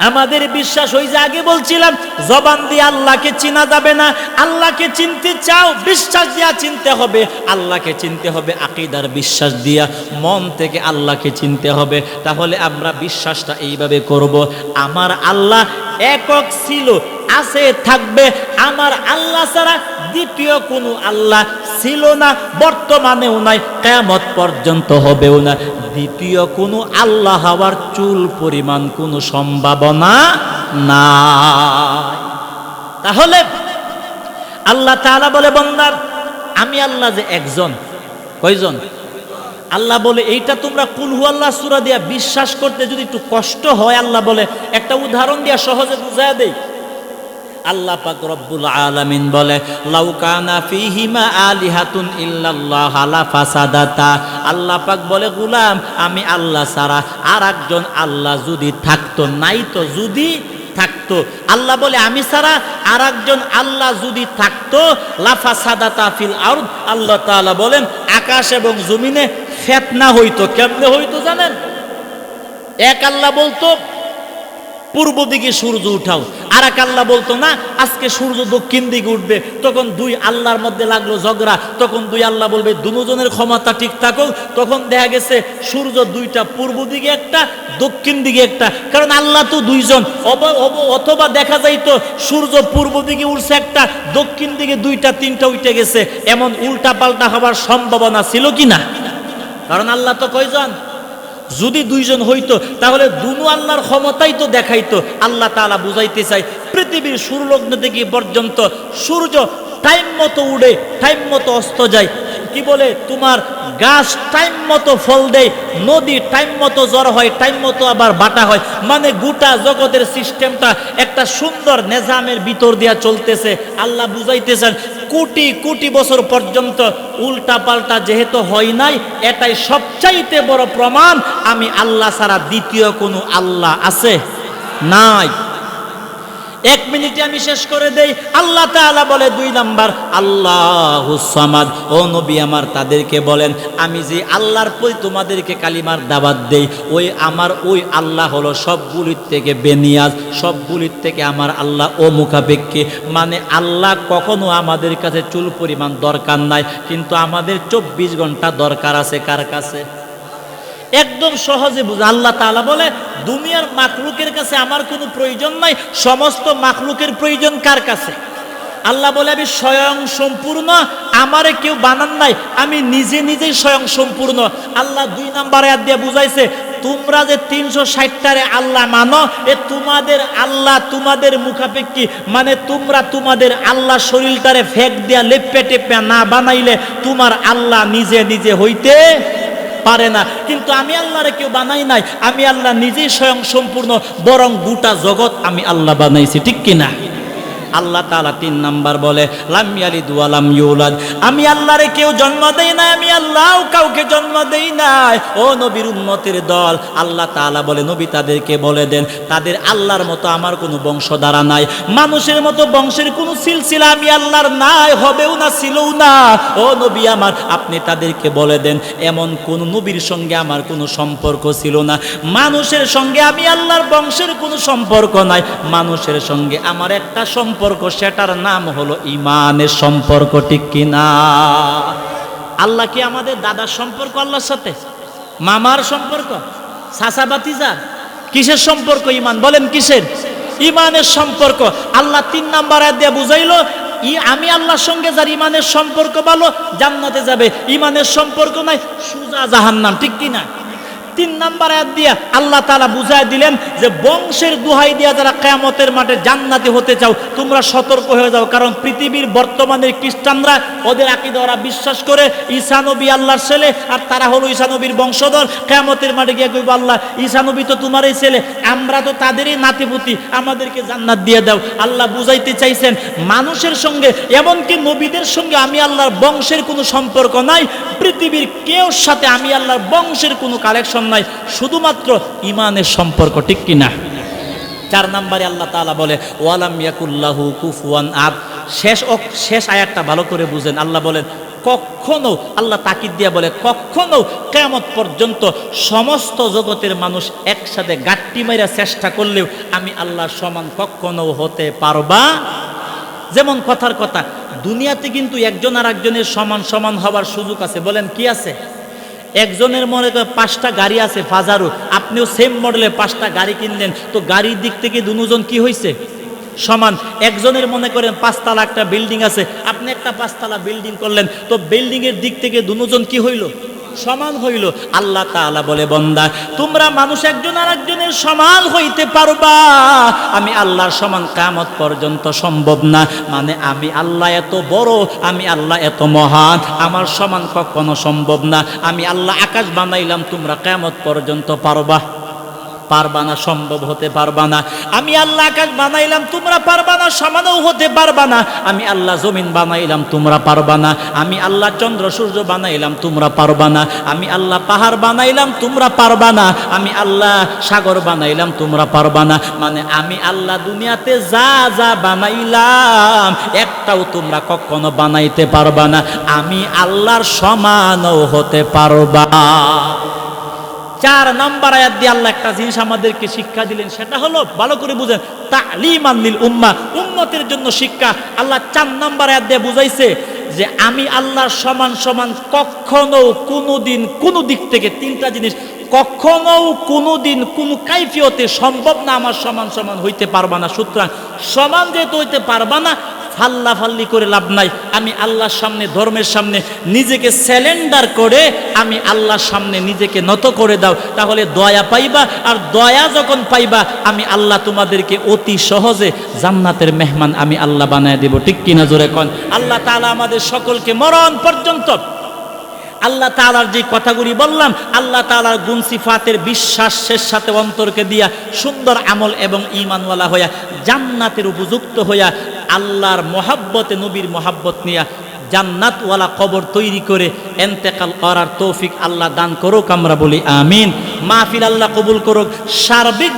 আমাদের বিশ্বাস, ওই যে আগে বলছিলাম, জবান দিয়ে আল্লাহকে চিনা যাবে না। আল্লাহকে চিনতে চাও, বিশ্বাস দিয়া চিনতে হবে। আল্লাহকে চিনতে হবে আকীদার বিশ্বাস দিয়া, মন থেকে আল্লাহকে চিনতে হবে। তাহলে আমরা বিশ্বাসটা এইভাবে করব, আমার আল্লাহ একক ছিল, আছে, থাকবে। আমার আল্লাহ ছাড়া দ্বিতীয় কোনো আল্লাহ ছিল না, বর্তমানেও নাই, কিয়ামত পর্যন্ত হবেও না। দ্বিতীয় কোনো আল্লাহ হওয়ার চুল পরিমাণ কোনো সম্ভাবনা নাই। তাহলে আল্লাহ তাআলা বলে, বান্দা আমি আল্লাহ যে একজন, কয়জন? আল্লাহ বলে এইটা তোমরা কুল হু আল্লাহ সূরা দিয়া বিশ্বাস করতে যদি একটু কষ্ট হয়, আল্লাহ বলে একটা উদাহরণ দিয়া সহজে বুঝায় দেই। আল্লাহ পাক রব্বুল আলামিন বলে লাউ কানা ফীহিমা আলিহাতুন ইল্লাল্লাহ লা ফাসাদাতা। আল্লাহ পাক বলে গোলাম আমি আল্লাহ ছাড়া আর একজন আল্লাহ যদি থাকতো, নাই তো যদি থাকতো, আল্লাহ বলে আমি ছাড়া আর একজন আল্লাহ যদি থাকতো লা ফাসাদাতা ফিল আরদ। আল্লাহ তাআলা বলেন আকাশ এবং জমিনে ফিতনা হইতো। কেমনে হইতো জানেন? এক আল্লাহ বলতো পূর্ব দিকে সূর্য উঠাও, আর এক আল্লাহ বলতো না আজকে সূর্য দক্ষিণ দিকে উঠবে। তখন দুই আল্লাহর মধ্যে লাগলো ঝগড়া। তখন দুই আল্লাহ বলবে দুজনের ক্ষমতা ঠিক থাকুক। তখন দেখা গেছে সূর্য দুইটা, পূর্ব দিকে একটা, দক্ষিণ দিকে একটা, কারণ আল্লাহ তো দুইজন। অথবা দেখা যাইতো সূর্য পূর্ব দিকে উঠছে একটা, দক্ষিণ দিকে দুইটা তিনটা উঠে গেছে। এমন উল্টা পাল্টা হবার সম্ভাবনা ছিল কি না? কারণ আল্লাহ তো কয়জন? যদি দুইজন হইতো তাহলে দুনো আল্লাহর ক্ষমতাই তো দেখাইতো। আল্লাহ তাআলা বুঝাইতে চাই পৃথিবীর সূর্যলগ্ন থেকে পর্যন্ত সূর্য টাইম মতো উড়ে, টাইম মতো অস্ত যায়। কি বলে তোমার গাছ টাইম মতো ফল দেয়, নদী টাইম মতো জ্বর হয়, টাইম মতো আবার বাটা হয়। মানে গোটা জগতের সিস্টেমটা একটা সুন্দর নিজামের ভিতর দিয়া চলতেছে। আল্লাহ বুঝাইতেছেন কোটি কোটি বছর পর্যন্ত উল্টা পাল্টা যেহেতু হয় নাই, এটাই সবচাইতে বড় প্রমাণ আমি আল্লাহ ছাড়া দ্বিতীয় কোনো আল্লাহ আছে নাই। এক মিনিটে আমি শেষ করে দেই। আল্লাহ তাআলা বলে 2 নাম্বার আল্লাহুস সামাদ। ও নবী আমার তাদেরকে বলেন আমি যে আল্লাহর প্রতি তোমাদেরকে কালিমার দাওয়াত দেই, ওই আমার ওই আল্লাহ হলো সবগুলির থেকে বেনিয়াজ, সবগুলির থেকে আমার আল্লাহ ও মুখাপেক্ষী। মানে আল্লাহ কখনো আমাদের কাছে চুল পরিমাণ দরকার নাই, কিন্তু আমাদের 24 ঘন্টা দরকার আছে কার কাছে? একদম সহজে বুঝা। আল্লাহ তাআলা বলে দুনিয়ার মাখলুকের কাছে আমার কোনো প্রয়োজন নাই, সমস্ত মাখলুকের প্রয়োজন কার কাছে? আল্লাহ বলে আমি স্বয়ং সম্পূর্ণ, আমারে কেউ বানান নাই, আমি নিজে নিজেই স্বয়ং সম্পূর্ণ। আল্লাহ 2 নাম্বার আয়াত দিয়ে বুঝাইছে তোমরা যে 360টারে আল্লাহ মানো, এ তোমাদের আল্লাহ তোমাদের মুখাপেক্ষী। মানে তোমরা তোমাদের আল্লাহ শরীরটারে ফেক দিয়া লেপে টেপে না বানাইলে তোমার আল্লাহ নিজে নিজে হইতে পারে না। কিন্তু আমি আল্লাহরে কেউ বানাই নাই, আমি আল্লাহ নিজেই স্বয়ং সম্পূর্ণ, বরং গোটা জগৎ আমি আল্লাহ বানাইছি, ঠিক কিনা? আল্লাহ তাআলা 3 নাম্বার বলে লাম ইয়ালিদ ওয়া লাম ইউলাদ। আমি আল্লাহরে কেউ জন্ম দেই না, আমি আল্লাহ কাউকে জন্ম দেই নাই। ও নবীর উম্মতের দল, আল্লাহ তাআলা বলে নবী তাদেরকে বলে দেন তাদের আল্লাহর মতো আমার কোনো বংশধারা নাই, মানুষের মতো বংশের কোনো সিলসিলা আমি আল্লাহর নাই, হবেও না, ছিলও না। ও নবী আমার আপনি তাদেরকে বলে দেন এমন কোন নবীর সঙ্গে আমার কোনো সম্পর্ক ছিল না। মানুষের সঙ্গে আমি আল্লাহর বংশের কোনো সম্পর্ক নাই, মানুষের সঙ্গে আমার একটা সম্পর্ক, সেটার নাম হলো ঈমানের সম্পর্ক, ঠিক কিনা? আল্লাহ কি আমাদের দাদার সম্পর্ক আল্লাহর সাথে? মামার সম্পর্ক? চাচা ভাতিজা? কিসের সম্পর্ক? ঈমান। বলেন কিসের? ঈমানের সম্পর্ক। আল্লাহ 3 নাম্বার আয়াত দিয়ে বুঝাইলো আমি আল্লাহর সঙ্গে যার ঈমানের সম্পর্ক ভালো জান্নাতে যাবে, ঈমানের সম্পর্ক নাই সোজা জাহান্নাম, ঠিক কিনা? 3 নাম্বার আয়াত দিয়া আল্লাহ তাআলা বুঝায় দিলেন যে বংশের দোহাই দিয়া যারা কিয়ামতের মাঠে জান্নাতি হতে চাও তোমরা সতর্ক হয়ে যাও। কারণ পৃথিবীর বর্তমানের খ্রিস্টানরা ওদের আকীদা ওরা বিশ্বাস করে ঈসা নবী আল্লাহর ছেলে, আর তারা হলো ঈসা নবীর বংশধর। কিয়ামতের মাঠে গিয়ে কইব আল্লাহ ঈসা নবী তো তোমারই ছেলে, আমরা তো তাদেরই নাতিপুতি, আমাদেরকে জান্নাত দিয়ে দাও। আল্লাহ বুঝাইতে চাইছেন মানুষের সঙ্গে এমনকি নবীদের সঙ্গে আমি আল্লাহর বংশের কোনো সম্পর্ক নাই, পৃথিবীর কেউ সাথে আমি আল্লাহর বংশের কোনো কালেকশন নাই, শুধুমাত্র ঈমানের সম্পর্ক, ঠিক কিনা? 4 নম্বরে আল্লাহ তাআলা বলে ওয়ালাম ইয়াকুল্লাহু কুফুয়ান আহাদ। শেষ আয়াতটা ভালো করে বুঝেন। আল্লাহ বলেন কখনো, আল্লাহ তাকিদ দিয়ে বলে কখনো কিয়ামত পর্যন্ত সমস্ত জগতের মানুষ একসাথে গাট্টি মাইরা চেষ্টা করলেও আমি আল্লাহর সমান কখনো হতে পারবা। যেমন কথার কথা, দুনিয়াতে কিন্তু একজন আর একজনের সমান সমান হবার সুযোগ আছে। বলেন কি আছে? একজনের মনে করেন 5টা গাড়ি আছে ফাজারু, আপনিও সেম মডেলের 5টা গাড়ি কিনলেন, তো গাড়ির দিক থেকে দুজন কি হয়েছে? সমান। একজনের মনে করেন 5 তলা একটা বিল্ডিং আছে, আপনি একটা 5 তলা বিল্ডিং করলেন, তো বিল্ডিং এর দিক থেকে দুজন কি হইল? সমান হইল। আল্লাহ তাআলা বলে, বান্দা তোমরা মানুষ একজন আরেকজনের সমান হইতে পারবা, আমি আল্লাহর সমান কিয়ামত পর্যন্ত সম্ভব না। মানে আমি আল্লাহ এত বড়, আমি আল্লাহ এত মহান, আমার সমান কখনো সম্ভব না। আমি আল্লাহ আকাশ বানাইলাম, তোমরা কিয়ামত পর্যন্ত পারবা না, সম্ভব হতে পারবা না। আমি আল্লাহ আকাশ বানাইলাম, তোমরা পারবা না, সমানও হতে পারবা না। আমি আল্লাহ জমিন বানাইলাম, তোমরা পারবা না। আমি আল্লাহ চন্দ্র সূর্য বানাইলাম, তোমরা পারবা না। আমি আল্লাহ পাহাড় বানাইলাম, তোমরা পারবা না। আমি আল্লাহ সাগর বানাইলাম, তোমরা পারবা না। মানে আমি আল্লাহ দুনিয়াতে যা যা বানাইলাম একটাও তোমরা কখনো বানাইতে পারবা না। আমি আল্লাহর সমানও হতে পারবা। 4 নম্বর আয়াত দিয়ে আল্লাহ একটা জিনিস আমাদেরকে শিক্ষা দিলেন, সেটা হলো, ভালো করে বুঝেন, তালিমান লিল উম্মাহ, উম্মতের জন্য শিক্ষা। আল্লাহ 4 নম্বর আয়াত দিয়ে বুঝাইছে যে আমি আল্লাহর সমান সমান কখনো কোনোদিন কোনো দিক থেকে 3টা জিনিস কখনো কোনোদিন কোনো কাইফিয়তে সম্ভব না, আমার সমান সমান হইতে পারবা না। সুতরাং সমান যেহেতু হইতে পারবা না, ফাল্লাফাল্লি করে লাভ নাই। আমি আল্লাহর সামনে, ধর্মের সামনে নিজেকে স্যালেন্ডার করে আমি আল্লাহর সামনে নিজেকে নত করে দাও, তাহলে দয়া পাইবা। আর দয়া যখন পাইবা, আমি আল্লাহ তোমাদেরকে অতি সহজে জান্নাতের মেহমান আমি আল্লাহ বানায় দেব। ঠিক কিনা জোরে কোন? আল্লাহ তাআলা আমাদের সকলকে মরণ পর্যন্ত আল্লাহ তাআলার যে কথাগুলি বললাম, আল্লাহ তাআলার গুণ সিফাতের বিশ্বাসের সাথে অন্তরকে দিয়া সুন্দর আমল এবং ঈমানওয়ালা হইয়া জান্নাতের উপযুক্ত হইয়া আল্লাহর মহাব্বতে, নবীর মহাব্বত নিয়া জান্নাতওয়ালা কবর তৈরি করে ইন্তেকাল করার তৌফিক আল্লাহ দান করুক। আমরা বলি আমিন। মাহফিল আল্লাহ কবুল করুক। সার্বিক